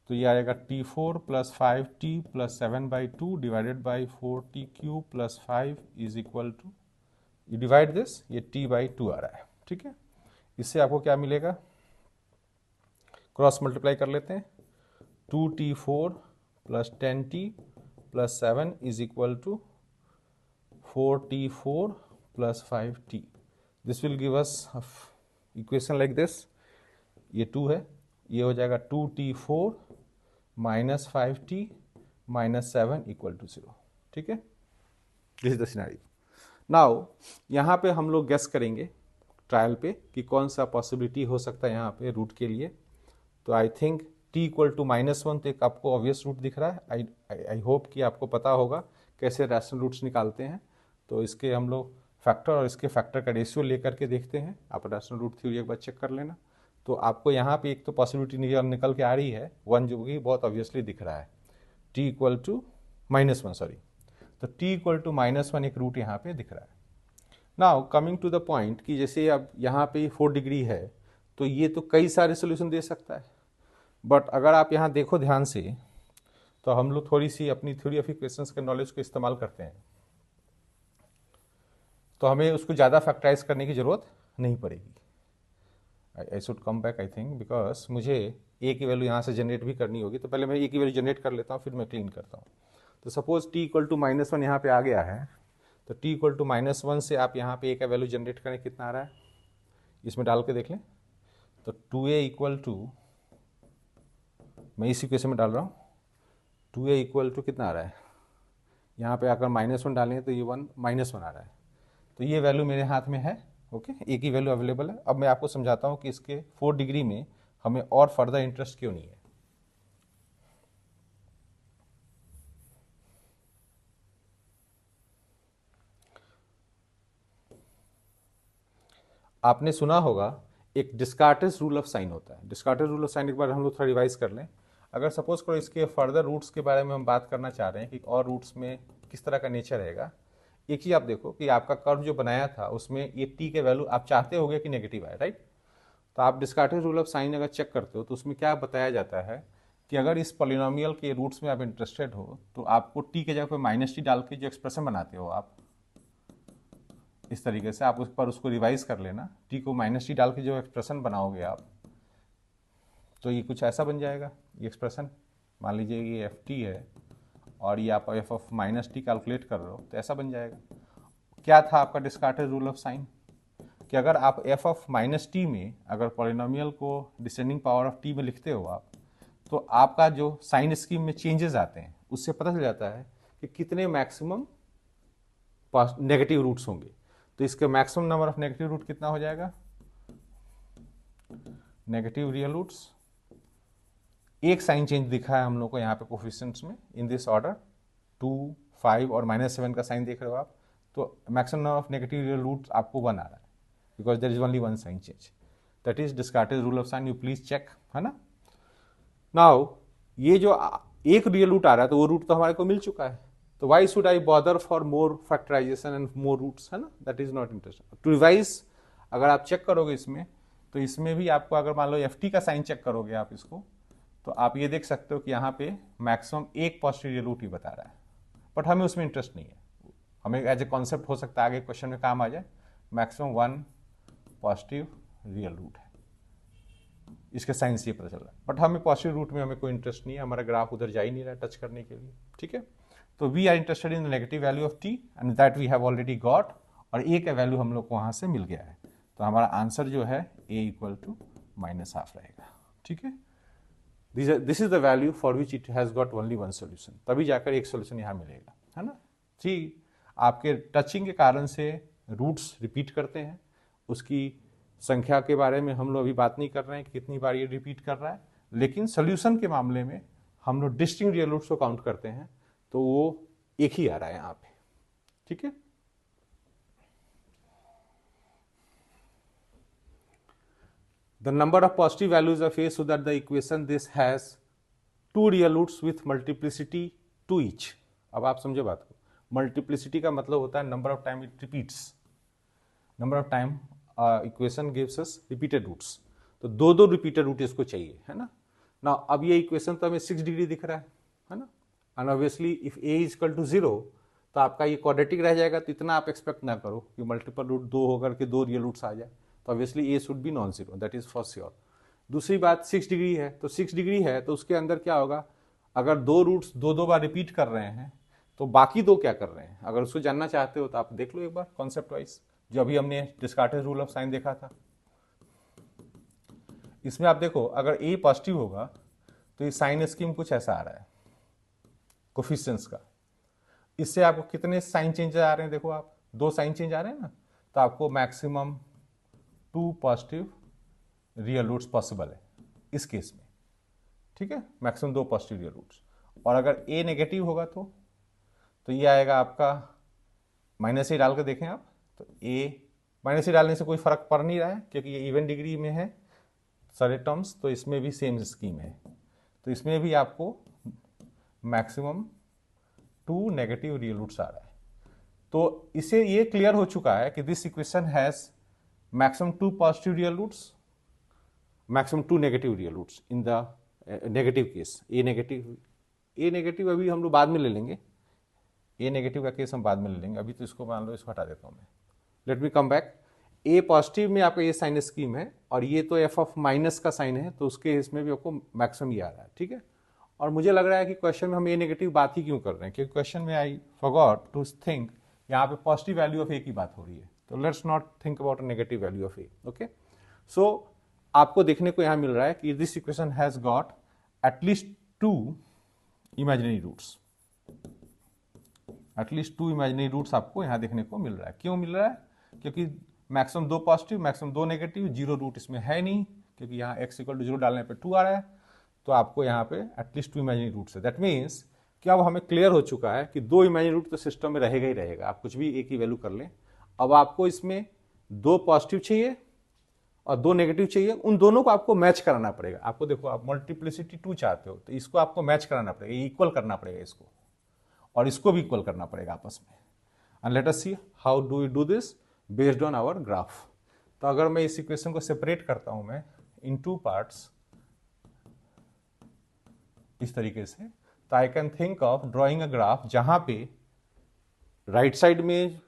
तो ये आएगा t4 plus 5t plus 7/2 divided by 4t³ plus 5 is equal to, you divide this, ये t/2 आ रहा है। ठीक है, इससे आपको क्या मिलेगा, क्रॉस मल्टीप्लाई कर लेते हैं। 2t4 plus 10t plus 7 is equal to 4t4 plus 5t। This will give us equation like this, ये 2 है, ये हो जाएगा 2t4 minus 5t minus 7 equal to 0। ठीक है, this is the scenario. Now यहाँ पे हम लोग गेस करेंगे ट्रायल पे कि कौन सा पॉसिबिलिटी हो सकता है यहाँ पे रूट के लिए। तो I think t equal to -1 तो एक आपको ऑब्वियस रूट दिख रहा है। आई होप कि आपको पता होगा कैसे रैशनल रूट्स निकालते हैं। तो इसके हम लोग फैक्टर और इसके फैक्टर का रेशियो लेकर के देखते हैं। आप रैशनल रूट थ्योरी एक बार चेक कर लेना। तो आपको यहाँ पे एक तो पॉसिबिलिटी निकल के आ रही है 1, जो कि बहुत ऑब्वियसली दिख रहा है, t इक्वल टू -1, सॉरी। तो t इक्वल टू -1 एक रूट यहाँ पे दिख रहा है। Now coming to the point कि जैसे अब यहाँ पे 4 डिग्री है, तो ये तो कई सारे सोल्यूशन दे सकता है। बट अगर आप यहाँ देखो ध्यान से, तो हम लोग थोड़ी सी अपनी थ्योरी ऑफ इक्वेशंस के नॉलेज को इस्तेमाल करते हैं, तो हमें उसको ज़्यादा फैक्टराइज करने की ज़रूरत नहीं पड़ेगी। I should come back I think, because मुझे ए की वैल्यू यहाँ से जनरेट भी करनी होगी। तो पहले मैं ए की वैल्यू जनरेट कर लेता हूँ, फिर मैं क्लीन करता हूँ। तो सपोज t इक्वल टू -1 यहाँ पे आ गया है, तो t इक्वल टू -1 से आप यहाँ पे a का वैल्यू जनरेट करें, कितना आ रहा है इसमें डाल के देख लें। तो 2a इक्वल टू, मैं इस इक्वेशन में डाल रहा हूँ, 2a इक्वल टू कितना आ रहा है, यहाँ पे आकर -1 डालेंगे तो ये -1 आ रहा है। तो ये वैल्यू मेरे हाथ में है, ओके, एक ही वैल्यू अवेलेबल है। अब मैं आपको समझाता हूँ कि इसके 4 डिग्री में हमें और फर्दर इंटरेस्ट क्यों नहीं है। आपने सुना होगा एक डिस्कार्टेस रूल ऑफ साइन होता है। डिस्कार्टेस रूल ऑफ साइन एक बार हम लोग थोड़ा रिवाइज कर लें। अगर सपोज करो इसके फर्दर रूट्स के बारे में हम बात करना चाह रहे हैं कि और रूट्स में किस तरह का नेचर रहेगा। एक चीज़ आप देखो कि आपका कर्व जो बनाया था उसमें ये टी के वैल्यू आप चाहते होगे कि नेगेटिव आए, राइट। तो आप डिस्कार्टेस रूल ऑफ साइन अगर चेक करते हो तो उसमें क्या बताया जाता है कि अगर इस पॉलिनोमियल के रूट्स में आप इंटरेस्टेड हो तो आपको टी के जगह पे -t डाल के जो एक्सप्रेशन बनाते हो आप, इस तरीके से आप उस पर उसको रिवाइज कर लेना। टी को -t डाल के जो एक्सप्रेशन बनाओगे आप, तो ये कुछ ऐसा बन जाएगा। ये एक्सप्रेशन मान लीजिए ये ft है और ये आप f ऑफ -t कैलकुलेट कर रहे हो, तो ऐसा बन जाएगा। क्या था आपका डिस्कार्टेस रूल ऑफ साइन कि अगर आप f ऑफ -t में अगर पॉलिनोमियल को डिसेंडिंग पावर ऑफ t में लिखते हो आप, तो आपका जो साइन स्कीम में चेंजेस आते हैं उससे पता चल जाता है कि कितने मैक्सिमम नेगेटिव रूट्स होंगे। तो इसके maximum number of negative root कितना हो जाएगा, नेगेटिव रियल रूट्स। एक साइन चेंज दिखा है हम लोग को यहाँ पे कोफिशिएंट्स में इन दिस ऑर्डर, 2, 5 और -7 का साइन देख रहे हो आप। तो maximum number of negative real roots आपको 1 आ रहा है because there is only 1 sign change. That is Descartes rule of sign, you please check, है ना। नाउ ये जो एक रियल रूट आ रहा है तो वो रूट तो हमारे को मिल चुका है, तो why should I bother for more factorization and more roots, है ना। That is not interesting to revise. अगर आप चेक करोगे इसमें तो इसमें भी आपको अगर मान लो ft का साइन चेक करोगे आप इसको, तो आप ये देख सकते हो कि यहाँ पे मैक्सिमम एक पॉजिटिव रियल रूट ही बता रहा है, बट हमें उसमें इंटरेस्ट नहीं है। हमें एज ए कॉन्सेप्ट हो सकता है आगे क्वेश्चन में काम आ जाए, मैक्सिमम 1 पॉजिटिव रियल रूट है, इसके साइन से ये पता चल रहा है। बट हमें पॉजिटिव रूट में हमें कोई इंटरेस्ट नहीं है, हमारा ग्राफ उधर जा ही नहीं रहा है टच करने के लिए, ठीक है। तो we are interested in the negative value of t and that we have already got, और ए का वैल्यू हम लोग को वहाँ से मिल गया है। तो हमारा आंसर जो है ए इक्वल टू -½ रहेगा, ठीक है। This is the value for which it has got only 1 solution, तभी जाकर एक सोल्यूशन यहाँ मिलेगा, है ना। ठीक, आपके टचिंग के कारण से रूट्स रिपीट करते हैं, उसकी संख्या के बारे में हम लोग अभी बात नहीं कर रहे हैं कि कितनी बार ये रिपीट कर रहा है, लेकिन सोल्यूशन के मामले में हम लोग डिस्टिंक्ट रियल रूट्स को काउंट करते हैं, तो वो एक ही आ रहा है यहाँ पे, ठीक है। The number of positive values of a so that the equation this has 2 real roots with multiplicity 2 each. अब आप समझे बात को, मल्टीप्लिसिटी का मतलब होता है number of time it repeats, number of time equation gives us repeated roots, तो दो रिपीटेड रूट इसको चाहिए, है ना। ना अब ये इक्वेशन तो हमें 6 डिग्री दिख रहा है ना। And obviously if a is equal to 0 तो आपका ये क्वाड्रेटिक रह जाएगा, तो इतना आप एक्सपेक्ट ना करो कि मल्टीपल रूट 2 होकर के 2 रियल रूट्स आ जाए, तो obviously A should be non zero, that is for sure. दूसरी बात 6 डिग्री है, तो 6 डिग्री है तो उसके अंदर क्या होगा, अगर 2 रूट्स दो बार रिपीट कर रहे हैं तो बाकी 2 क्या कर रहे हैं, अगर उसको जानना चाहते हो तो आप देख लो एक बार कॉन्सेप्ट वाइज, जो अभी हमने डिस्कार्टेस रूल ऑफ साइन देखा था। इसमें आप देखो अगर ए पॉजिटिव होगा तो ये साइन स्कीम कुछ ऐसा आ रहा है कोफिशिएंट्स का, इससे आपको कितने साइन चेंज आ रहे हैं, देखो आप 2 साइन चेंज आ रहे हैं ना, तो आपको maximum 2 positive real roots possible है इस केस में, ठीक है, मैक्सिमम 2 पॉजिटिव रियल रूट्स। और अगर ए नेगेटिव होगा तो ये आएगा आपका -a डाल के देखें आप, तो ए -a डालने से कोई फर्क पड़ नहीं रहा है क्योंकि ये इवन डिग्री में है सारे टर्म्स, तो इसमें भी सेम स्कीम है, तो इसमें भी आपको मैक्सिमम 2 नेगेटिव रियल रूट्स आ रहा है। तो इसे ये क्लियर हो चुका है कि this equation has maximum 2 positive real roots, maximum 2 negative real roots in the negative case. A negative अभी हम लोग बाद में ले लेंगे, ए नेगेटिव का केस हम बाद में ले लेंगे, अभी तो इसको मान लो इसको हटा देता हूँ मैं। लेट मी कम बैक, ए पॉजिटिव में आपका ये साइन स्कीम है और ये तो एफ ऑफ माइनस का साइन है, तो उसके इसमें भी आपको मैक्सिमम ये आ रहा है, ठीक है। और मुझे लग रहा है कि क्वेश्चन में हम ए नेगेटिव बात ही क्यों कर रहे हैं, क्योंकि क्वेश्चन में आई फॉरगॉट टू थिंक यहाँ पे पॉजिटिव वैल्यू ऑफ ए की बात हो रही है, तो let's not think about a negative value of A. Okay, so आपको देखने को यहाँ मिल रहा है कि this equation has got at least 2 imaginary roots, at least 2 imaginary roots आपको यहाँ देखने को मिल रहा है। क्यों मिल रहा है? क्योंकि maximum 2 positive, maximum 2 negative, 0 root इसमें है नहीं, क्योंकि यहाँ x = 0 डालने पे 2 आ रहा है, तो आपको यहाँ पे एटलीस्ट 2 इमेजिनरी रूट्स है। दैट मीन्स कि अब हमें क्लियर हो चुका है कि 2 इमेजिनरी रूट तो सिस्टम में रहेगा ही रहेगा, आप कुछ भी एक ही वैल्यू कर लें। अब आपको इसमें 2 पॉजिटिव चाहिए और 2 नेगेटिव चाहिए, उन दोनों को आपको मैच कराना पड़ेगा। आपको देखो, आप मल्टीप्लिसिटी 2 चाहते हो तो इसको आपको मैच कराना पड़ेगा, इक्वल करना पड़ेगा इसको, और इसको भी इक्वल करना पड़ेगा आपस में। And let us see how do we do this based on our graph. तो अगर मैं इस इक्वेशन को सेपरेट करता हूं मैं इन 2 पार्ट्स इस तरीके से, तो I can think of drawing a graph जहां पे राइट साइड में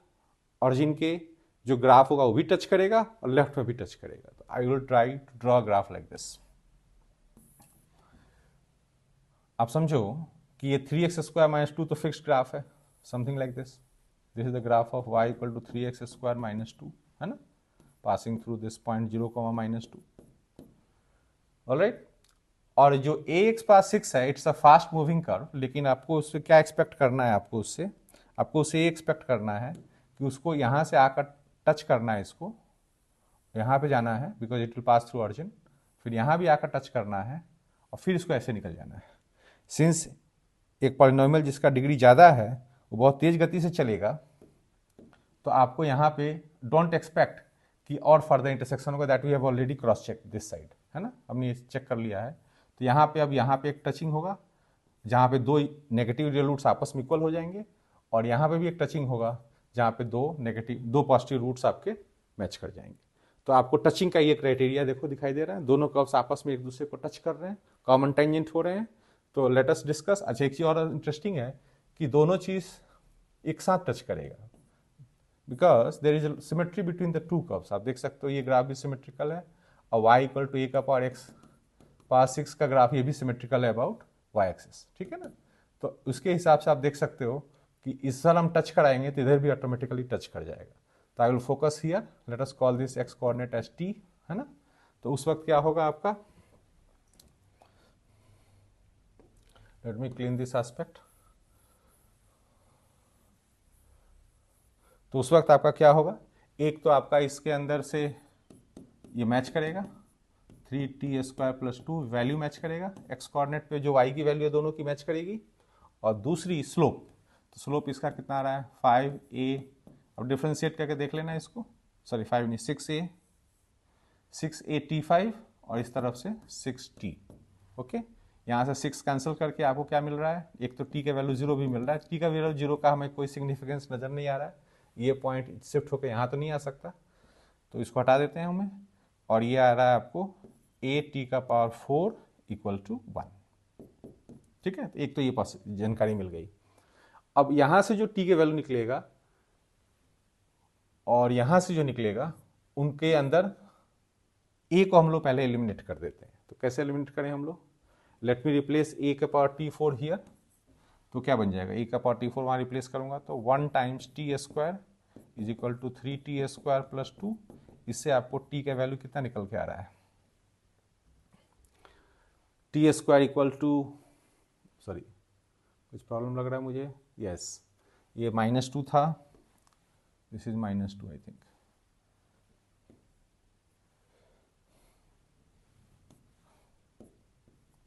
ऑरिजिन के जो ग्राफ होगा वो भी टच करेगा और लेफ्ट में भी टच करेगा। तो I will try to draw graph like this. आप समझो कि ये 3x² - 2 तो फिक्स्ड ग्राफ है, something like this. This is the graph of y = 3x² - 2, है ना, passing through this point 0, -2। Alright, और जो ax पास 6 है, it's a fast moving curve, लेकिन आपको उससे क्या एक्सपेक्ट करना है? आपको उससे एक्सपेक्ट करना है कि उसको यहाँ से आकर टच करना है, इसको यहाँ पे जाना है because it will pass through origin, फिर यहाँ भी आकर टच करना है और फिर इसको ऐसे निकल जाना है। सिंस एक पॉलिनोमियल जिसका डिग्री ज़्यादा है वो बहुत तेज गति से चलेगा, तो आपको यहाँ पे डोंट एक्सपेक्ट कि और फर्दर इंटरसेक्शन होगा, that we have already cross check this side, है ना, हमने ये चेक कर लिया है। तो यहाँ पे अब यहाँ पे एक टचिंग होगा जहाँ पे 2 नेगेटिव रियल रूट्स आपस में इक्वल हो जाएंगे, और यहाँ पे भी एक टचिंग होगा जहाँ पे 2 पॉजिटिव रूट्स आपके मैच कर जाएंगे। तो आपको टचिंग का ये क्राइटेरिया देखो दिखाई दे रहा है, दोनों कर्व्स आपस में एक दूसरे को टच कर रहे हैं, कॉमन टेंजेंट हो रहे हैं। तो लेट अस डिस्कस। अच्छा, एक चीज और इंटरेस्टिंग है कि दोनों चीज एक साथ टच करेगा, because there is symmetry between the 2 curves. आप देख सकते हो ये ग्राफ भी सिमेट्रिकल है, और y = a⁴x⁴ का ग्राफ ये भी सिमेट्रिकल है अबाउट y एक्सिस, ठीक है ना। तो उसके हिसाब से आप देख सकते हो कि इस साल हम टच कराएंगे तो इधर भी ऑटोमेटिकली टच कर जाएगा। तो I will focus here, let us call this x coordinate as t, है ना। तो उस वक्त क्या होगा आपका, let me clean this aspect. तो उस वक्त आपका क्या होगा, एक तो आपका इसके अंदर से ये मैच करेगा 3t² + 2 वैल्यू मैच करेगा, x कोऑर्डिनेट पे जो y की वैल्यू है दोनों की मैच करेगी, और दूसरी स्लोप, तो स्लोप इसका कितना आ रहा है 5a। अब डिफ्रेंशिएट करके देख लेना इसको, सॉरी 5 नहीं 6a t5 और इस तरफ से 6t। ओके, यहाँ से 6 कैंसिल करके आपको क्या मिल रहा है, एक तो t का वैल्यू 0 भी मिल रहा है, t का वैल्यू 0 का हमें कोई सिग्निफिकेंस नजर नहीं आ रहा है, ये पॉइंट शिफ्ट होकर यहाँ तो नहीं आ सकता, तो इसको हटा देते हैं हमें, और ये आ रहा है आपको at⁴ = 1। ठीक है, एक तो ये जानकारी मिल गई। अब यहां से जो t के वैल्यू निकलेगा और यहां से जो निकलेगा, उनके अंदर a को हम लोग पहले एलिमिनेट कर देते हैं। तो कैसे एलिमिनेट करें हम लोग, let me replace a⁴ here. तो क्या बन जाएगा, a⁴ वहां रिप्लेस करूंगा तो 1 × t² = 3t² + 2। इससे आपको t का वैल्यू कितना निकल के आ रहा है, t², सॉरी कुछ प्रॉब्लम लग रहा है मुझे, यस ये -2 था, this is -2 I think.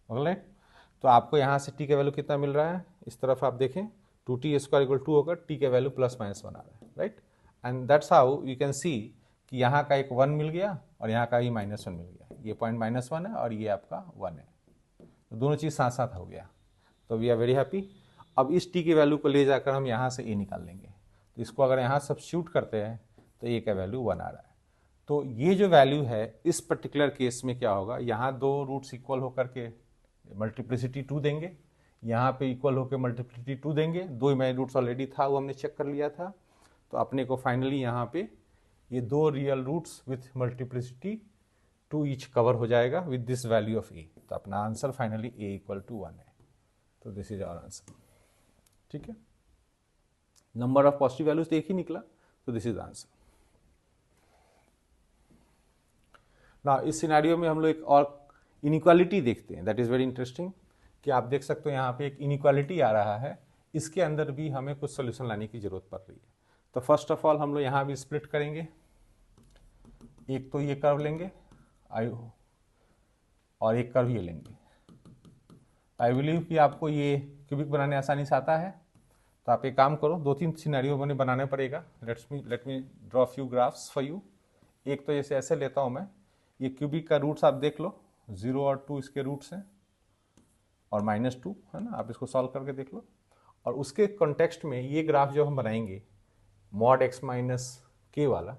Alright, तो आपको यहाँ से t का वैल्यू कितना मिल रहा है, इस तरफ आप देखें 2t² = 2 होकर t का वैल्यू +-1 आ रहा है, right. And that's how you can see कि यहाँ का एक 1 मिल गया और यहाँ का ही -1 मिल गया, ये पॉइंट -1 है और ये आपका 1 है, तो दोनों चीज़ साथ साथ हो गया। तो वी आर वेरी हैप्पी। अब इस t की वैल्यू को ले जाकर हम यहाँ से a निकाल लेंगे, तो इसको अगर यहाँ सब्स्टिट्यूट करते हैं तो a का वैल्यू 1 आ रहा है। तो ये जो वैल्यू है इस पर्टिकुलर केस में क्या होगा, यहाँ 2 रूट्स इक्वल होकर के मल्टीप्लिसिटी 2 देंगे, यहाँ पे इक्वल होकर मल्टीप्लिसिटी 2 देंगे, 2 इमेजिनरी रूट्स ऑलरेडी था वो हमने चेक कर लिया था। तो अपने को फाइनली यहाँ पे ये 2 real roots with multiplicity 2 each cover हो जाएगा with this value of a। तो अपना आंसर फाइनली a = 1 है। तो दिस इज आवर आंसर, ठीक है। नंबर ऑफ पॉजिटिव वैल्यूज तो एक ही निकला, तो दिस इज आंसर। ना इस सिनेरियो में हम लोग एक और इनइक्वालिटी देखते हैं, दैट इज वेरी इंटरेस्टिंग, कि आप देख सकते हो यहाँ पे एक इनइक्वालिटी आ रहा है, इसके अंदर भी हमें कुछ सोल्यूशन लाने की जरूरत पड़ रही है। तो फर्स्ट ऑफ ऑल हम लोग यहाँ भी स्प्लिट करेंगे, एक तो ये कर्व लेंगे और एक कर्व ये लेंगे। आई बिलीव कि आपको ये क्यूबिक बनाने आसानी से आता है, तो आप एक काम करो, 2-3 सिनेरियो मैंने बनाने पड़ेगा। Let me draw few graphs for you. एक तो जैसे ऐसे लेता हूँ मैं, ये क्यूबिक का रूट्स आप देख लो, 0 और 2 इसके रूट्स हैं और -2 है ना, आप इसको सॉल्व करके देख लो। और उसके कॉन्टेक्स्ट में ये ग्राफ जो हम बनाएंगे मॉड x माइनस के वाला,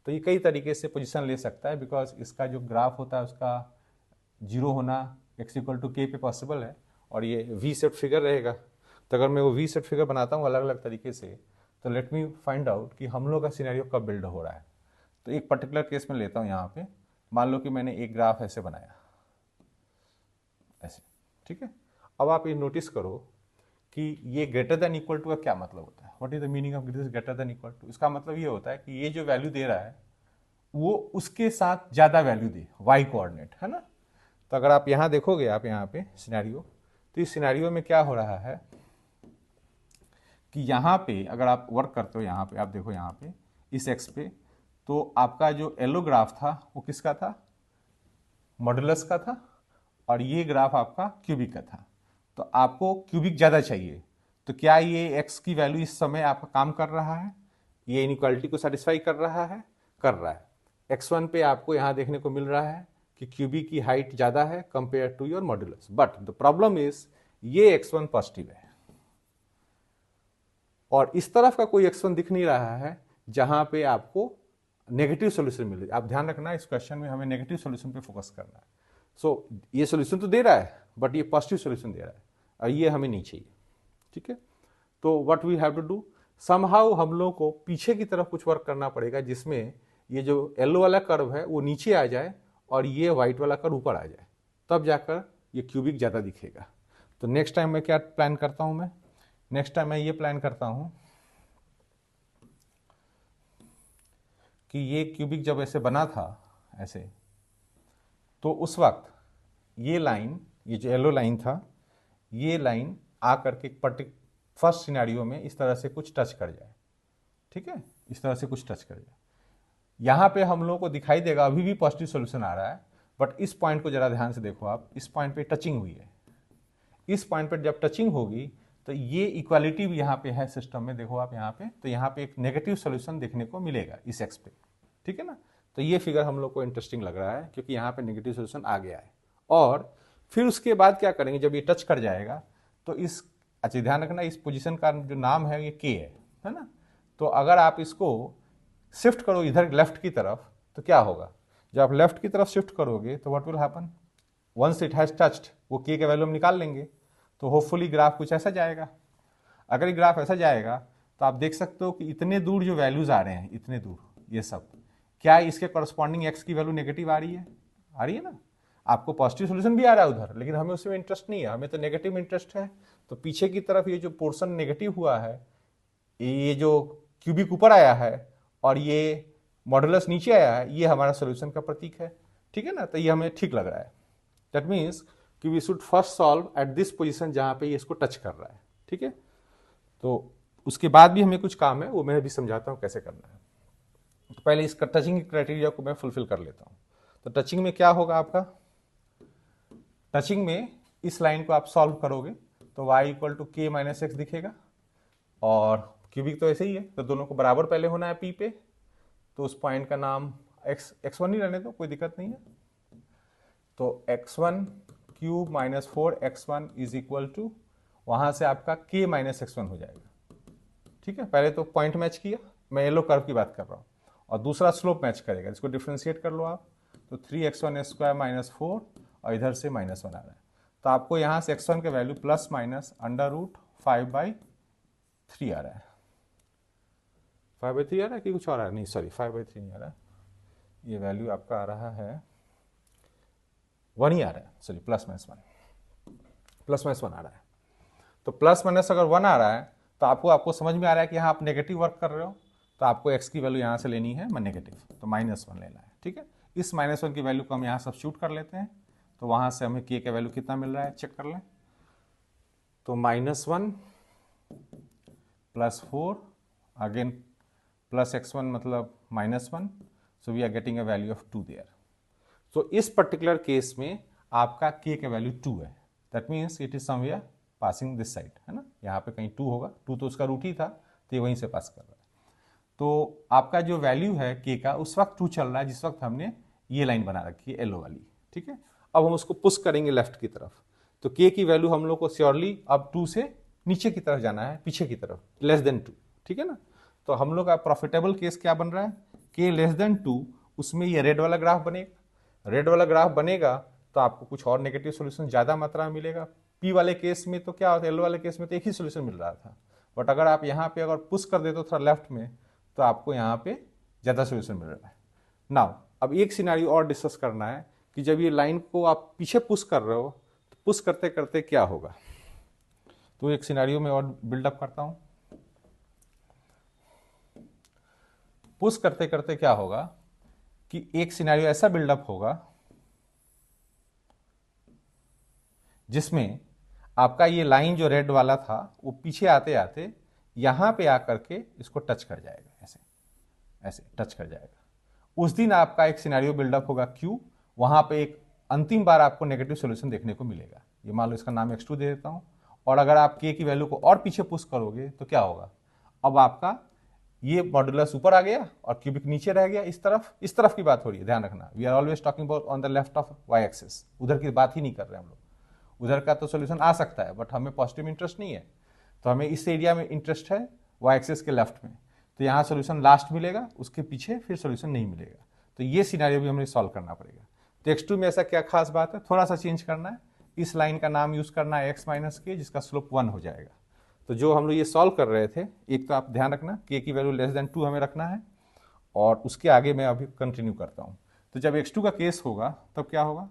तो ये कई तरीके से पोजीशन ले सकता है, बिकॉज इसका जो ग्राफ होता है उसका 0 होना x इक्वल टू के पे पॉसिबल है, और ये वी सेट फिगर रहेगा। तो अगर मैं वो वी सेट फिगर बनाता हूँ अलग अलग तरीके से, तो लेट मी फाइंड आउट कि हम लोग का सिनेरियो कब बिल्ड हो रहा है। तो एक पर्टिकुलर केस में लेता हूँ, यहाँ पे मान लो कि मैंने एक ग्राफ ऐसे बनाया, ऐसे, ठीक है। अब आप ये नोटिस करो कि ये ग्रेटर देन इक्वल टू का क्या मतलब होता है, what is the meaning of this greater than equal to. इसका मतलब ये होता है कि ये जो वैल्यू दे रहा है वो उसके साथ ज़्यादा वैल्यू दे, वाई कोऑर्डिनेट, है ना। तो अगर आप यहाँ देखोगे, आप यहाँ पे सिनेरियो, तो इस सिनेरियो में क्या हो रहा है कि यहाँ पे अगर आप वर्क करते हो, यहाँ पे आप देखो, यहाँ पे इस एक्स पे, तो आपका जो येलो ग्राफ था वो किसका था, मॉडुलस का था, और ये ग्राफ आपका क्यूबिक का था। तो आपको क्यूबिक ज़्यादा चाहिए, तो क्या ये एक्स की वैल्यू इस समय आपका काम कर रहा है, ये इनइक्वालिटी को सेटिस्फाई कर रहा है, कर रहा है। x1 पे आपको यहाँ देखने को मिल रहा है कि क्यूबिक की हाइट ज़्यादा है compare to your modulus, but the problem is ये x1 पॉजिटिव है और इस तरफ का कोई x1 दिख नहीं रहा है जहां पे आपको नेगेटिव सोल्यूशन मिले। आप ध्यान रखना, इस क्वेश्चन में हमें नेगेटिव सोल्यूशन पे फोकस करना है। सो ये सोल्यूशन तो दे रहा है, बट ये पॉजिटिव सोल्यूशन दे रहा है, और ये हमें नहीं चाहिए, ठीक है। तो what we have to do, somehow हम लोग को पीछे की तरफ कुछ वर्क करना पड़ेगा, जिसमें ये जो येलो वाला कर्व है वो नीचे आ जाए और ये व्हाइट वाला कर्व ऊपर आ जाए, तब जाकर ये क्यूबिक ज़्यादा दिखेगा। तो नेक्स्ट टाइम मैं क्या प्लान करता हूँ, मैं नेक्स्ट टाइम मैं ये प्लान करता हूँ कि ये क्यूबिक जब ऐसे बना था ऐसे, तो उस वक्त ये लाइन, ये जो येलो लाइन था, ये लाइन आकर के फर्स्ट सिनेरियो में इस तरह से कुछ टच कर जाए, ठीक है, इस तरह से कुछ टच कर जाए। यहाँ पे हम लोगों को दिखाई देगा अभी भी पॉजिटिव सोल्यूशन आ रहा है, बट इस पॉइंट को जरा ध्यान से देखो आप, इस पॉइंट पे टचिंग हुई है। इस पॉइंट पर जब टचिंग होगी तो ये इक्वालिटी भी यहाँ पे है सिस्टम में, देखो आप यहाँ पे, तो यहाँ पे एक नेगेटिव सोल्यूशन देखने को मिलेगा इस एक्स पे, ठीक है ना। तो ये फिगर हम लोग को इंटरेस्टिंग लग रहा है क्योंकि यहाँ पे नेगेटिव सोल्यूशन आ गया है। और फिर उसके बाद क्या करेंगे, जब ये टच कर जाएगा तो इस, अच्छा ध्यान रखना, इस पोजीशन का जो नाम है ये के है ना। तो अगर आप इसको शिफ्ट करो इधर लेफ्ट की तरफ, तो क्या होगा, जब आप लेफ्ट की तरफ शिफ्ट करोगे तो what will happen, once it has touched, वो के का वैल्यू हम निकाल लेंगे, तो होपफुली ग्राफ कुछ ऐसा जाएगा। अगर ये ग्राफ ऐसा जाएगा तो आप देख सकते हो कि इतने दूर जो वैल्यूज आ रहे हैं, इतने दूर ये सब, क्या इसके कॉरस्पॉन्डिंग एक्स की वैल्यू नेगेटिव आ रही है, आ रही है ना। आपको पॉजिटिव सोल्यूशन भी आ रहा है उधर, लेकिन हमें उसमें इंटरेस्ट नहीं है, हमें तो नेगेटिव में इंटरेस्ट है। तो पीछे की तरफ ये जो पोर्शन नेगेटिव हुआ है, ये जो क्यूबिक ऊपर आया है और ये मॉडुलस नीचे आया है, ये हमारा सोल्यूशन का प्रतीक है, ठीक है ना। तो ये हमें ठीक लग रहा है। दैट मीन्स कि we should first solve at this position जहां पे ये इसको टच कर रहा है, ठीक है। तो उसके बाद भी हमें कुछ काम है, वो मैं भी समझाता हूं कैसे करना है। तो पहले इसका टचिंग क्राइटेरिया को मैं फुलफिल कर लेता हूं। तो टचिंग में क्या होगा आपका, टचिंग में इस लाइन को आप सॉल्व करोगे तो y इक्वल टू के माइनस एक्स दिखेगा, और क्यूबिक तो ऐसे ही है, तो दोनों को बराबर पहले होना है p पे, तो उस पॉइंट का नाम x1 ही रहने दो, कोई दिक्कत नहीं है। तो x1 cube minus 4x1 is equal to, वहां से आपका k माइनस x1 हो जाएगा, ठीक है। पहले तो पॉइंट मैच किया, मैं येलो कर्व की बात कर रहा हूँ, और दूसरा स्लोप मैच करेगा, इसको डिफ्रेंशिएट कर लो आप, तो 3x1 स्क्वायर माइनस 4 और इधर से -1 आ रहा है। तो आपको यहाँ से x1 के वैल्यू प्लस माइनस √5/3 आ रहा है। 5/3 आ रहा है कि कुछ और आ रहा है, नहीं सॉरी 5/3 नहीं आ रहा है, ये वैल्यू आपका आ रहा है 1 ही आ रहा है, सॉरी +-1 आ रहा है। तो प्लस माइनस अगर 1 आ रहा है तो आपको समझ में आ रहा है कि यहाँ आप नेगेटिव वर्क कर रहे हो, तो आपको x की वैल्यू यहाँ से लेनी है नेगेटिव, तो -1 लेना है। ठीक है, इस -1 की वैल्यू को हम यहाँ सब्स्टिट्यूट कर लेते हैं, तो वहाँ से हमें k का वैल्यू कितना मिल रहा है चेक कर लें। तो -1 + 4 अगेन +x1 मतलब -1, so we are getting a value of 2 there. तो इस पर्टिकुलर केस में आपका k का वैल्यू 2 है, that means it is somewhere passing this side, है ना, यहाँ पे कहीं 2 होगा, 2 तो उसका रूट ही था, तो ये वहीं से पास कर रहा है। तो आपका जो वैल्यू है k का उस वक्त 2 चल रहा है जिस वक्त हमने ये लाइन बना रखी है येलो वाली। ठीक है, अब हम उसको पुश करेंगे लेफ्ट की तरफ, तो k की वैल्यू हम लोग को श्योरली अब 2 से नीचे की तरफ जाना है, पीछे की तरफ, <2। ठीक है ना, तो हम लोग का प्रॉफिटेबल केस क्या बन रहा है, k <2, उसमें ये रेड वाला ग्राफ बनेगा। रेड वाला ग्राफ बनेगा तो आपको कुछ और नेगेटिव सोल्यूशन ज़्यादा मात्रा में मिलेगा। पी वाले केस में तो क्या होता है, एल वाले केस में तो एक ही सोल्यूशन मिल रहा था, बट अगर आप यहाँ पे अगर पुश कर देते हो थोड़ा लेफ्ट में, तो आपको यहाँ पे ज़्यादा सोल्यूशन मिल रहा है। नाउ अब एक सिनारियो और डिस्कस करना है कि जब ये लाइन को आप पीछे पुश कर रहे हो, तो पुश करते करते क्या होगा। तो एक सिनारियो में और बिल्डअप करता हूँ। पुश करते करते क्या होगा कि एक सिनारियो ऐसा बिल्डअप होगा जिसमें आपका ये लाइन जो रेड वाला था वो पीछे आते आते यहां पे आकर के इसको टच कर जाएगा, ऐसे ऐसे टच कर जाएगा। उस दिन आपका एक सिनेरियो बिल्डअप होगा क्यू, वहां पे एक अंतिम बार आपको नेगेटिव सॉल्यूशन देखने को मिलेगा। ये मान लो इसका नाम x2 दे देता हूं, और अगर आप k की वैल्यू को और पीछे पुश करोगे तो क्या होगा, अब आपका ये मॉड्यूलस ऊपर आ गया और क्यूबिक नीचे रह गया। इस तरफ की बात हो रही है, ध्यान रखना, we are always talking about on the left of y axis, उधर की बात ही नहीं कर रहे हम लोग। उधर का तो सोल्यूशन आ सकता है बट हमें पॉजिटिव इंटरेस्ट नहीं है, तो हमें इस एरिया में इंटरेस्ट है y एक्सिस के लेफ्ट में। तो यहाँ सोल्यूशन लास्ट मिलेगा, उसके पीछे फिर सोल्यूशन नहीं मिलेगा। तो ये सिनेरियो भी हमें सॉल्व करना पड़ेगा। तो x2 में ऐसा क्या खास बात है, थोड़ा सा चेंज करना है, इस लाइन का नाम यूज करना है x - k, जिसका स्लोप 1 हो जाएगा। तो जो हम लोग ये सॉल्व कर रहे थे, एक तो आप ध्यान रखना k की वैल्यू <2 हमें रखना है, और उसके आगे मैं अभी कंटिन्यू करता हूँ। तो जब x2 का केस होगा तब क्या होगा,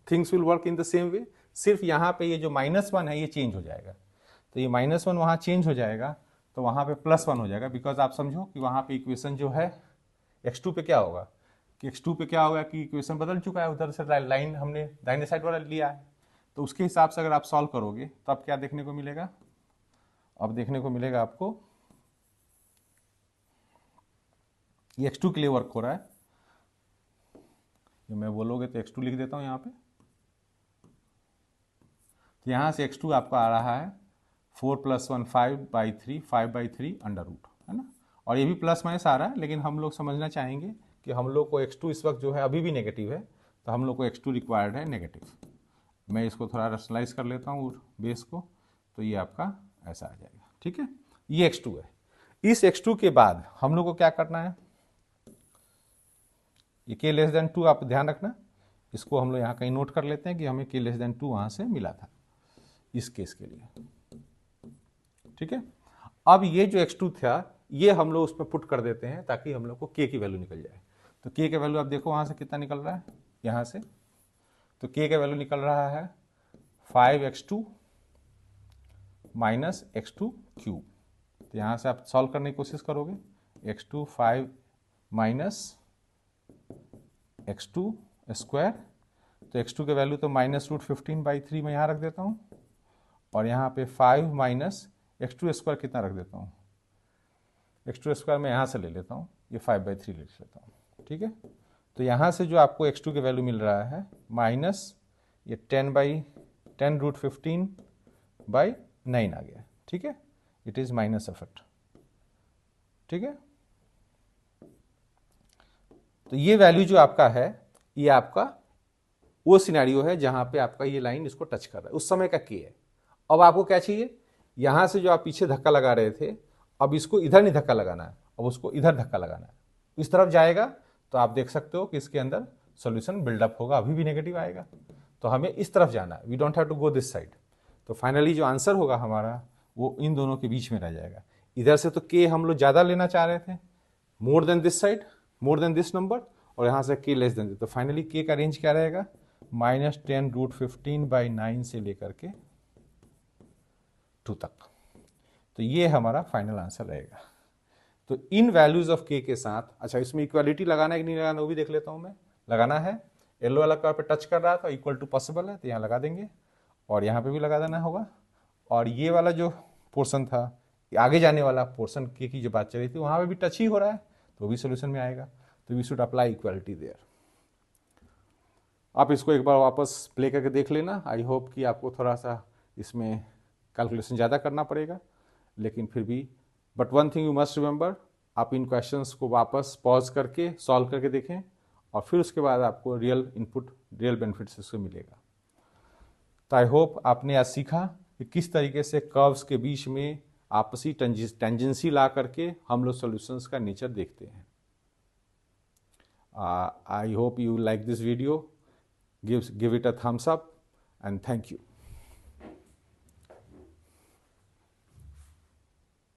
things will work in the same way, सिर्फ यहाँ पे ये जो -1 है ये चेंज हो जाएगा। तो ये -1 वहाँ चेंज हो जाएगा, तो वहाँ पे +1 हो जाएगा, बिकॉज आप समझो कि वहाँ पे इक्वेशन जो है x2 पे क्या होगा कि x2 पे क्या होगा कि इक्वेशन बदल चुका है, उधर से लाइन हमने दाहिने साइड वाला लिया है। तो उसके हिसाब से अगर आप सॉल्व करोगे तो अब क्या देखने को मिलेगा, अब देखने को मिलेगा आपको ये x2 के लिए वर्क हो रहा है। मैं बोलोगे तो x2 लिख देता हूँ यहाँ पे। तो यहाँ से x2 आपका आ रहा है 4 + 1 5/3 5/3 √, है ना, और ये भी प्लस माइनस आ रहा है, लेकिन हम लोग समझना चाहेंगे कि हम लोग को x2 इस वक्त जो है अभी भी नेगेटिव है, तो हम लोग को x2 रिक्वायर्ड है नेगेटिव। मैं इसको थोड़ा रैशनलाइज कर लेता हूँ बेस को, तो ये आपका ऐसा आ जाएगा। ठीक है, ये x2 है। इस x2 के बाद हम लोग को क्या करना है, ये k <2 आप ध्यान रखना, इसको हम लोग यहाँ कहीं नोट कर लेते हैं कि हमें k <2 वहाँ से मिला था इस केस के लिए। ठीक है, अब ये जो x2 था ये हम लोग उसमें पुट कर देते हैं ताकि हम लोग को k की वैल्यू निकल जाए। तो k का वैल्यू आप देखो वहाँ से कितना निकल रहा है, यहाँ से, तो k का वैल्यू निकल रहा है 5x2 - x2 क्यूब। तो यहाँ से आप सॉल्व करने की कोशिश करोगे, x2 5 - x2 स्क्वायर, तो x2 के वैल्यू तो -√15/3 मैं यहाँ रख देता हूँ, और यहाँ पे 5 - x2 स्क्वायर कितना रख देता हूँ, x2 स्क्वायर मैं यहाँ से ले लेता हूँ, ये 5/3 लिख लेता हूँ। ठीक है, तो यहाँ से जो आपको x2 के वैल्यू मिल रहा है माइनस ये 10/10√15/9 आ गया। ठीक है, इट इज माइनस एफर्ट। ठीक है, तो ये वैल्यू जो आपका है ये आपका वो सिनेरियो है जहां पे आपका ये लाइन इसको टच कर रहा है, उस समय का k है। अब आपको क्या चाहिए, यहां से जो आप पीछे धक्का लगा रहे थे, अब इसको इधर नहीं धक्का लगाना है, अब उसको इधर धक्का लगाना है, इस तरफ जाएगा तो आप देख सकते हो कि इसके अंदर सॉल्यूशन बिल्डअप होगा, अभी भी नेगेटिव आएगा, तो हमें इस तरफ जाना है, we don't have to go this side. तो फाइनली जो आंसर होगा हमारा वो इन दोनों के बीच में रह जाएगा। इधर से तो k हम लोग ज़्यादा लेना चाह रहे थे, more than this side, more than this number, और यहाँ से k लेस देन, तो फाइनली k का रेंज क्या रहेगा, -10√15/9 से लेकर के 2 तक। तो ये हमारा फाइनल आंसर रहेगा। तो इन वैल्यूज ऑफ के साथ, अच्छा इसमें इक्वालिटी लगाना है कि नहीं लगाना वो भी देख लेता हूँ मैं। लगाना है, येलो वाला कर्व पे टच कर रहा था, इक्वल टू पॉसिबल है तो यहाँ लगा देंगे, और यहाँ पे भी लगा देना होगा। और ये वाला जो पोर्शन था, आगे जाने वाला पोर्शन के की जो बात चल रही थी, वहाँ पे भी टच ही हो रहा है तो वो भी सोल्यूशन में आएगा। तो we should apply equality there. आप इसको एक बार वापस प्ले करके देख लेना। आई होप कि आपको थोड़ा सा इसमें कैलकुलेशन ज़्यादा करना पड़ेगा, लेकिन फिर भी but one thing you must remember, आप इन क्वेश्चंस को वापस पॉज करके सॉल्व करके देखें, और फिर उसके बाद आपको रियल इनपुट, रियल बेनिफिट्स इससे मिलेगा। तो आई होप आपने आज सीखा कि किस तरीके से कर्व्स के बीच में आपसी टेंजेंसी ला करके हम लोग सॉल्यूशंस का नेचर देखते हैं। I hope you like this video. Give it a thumbs up and thank you.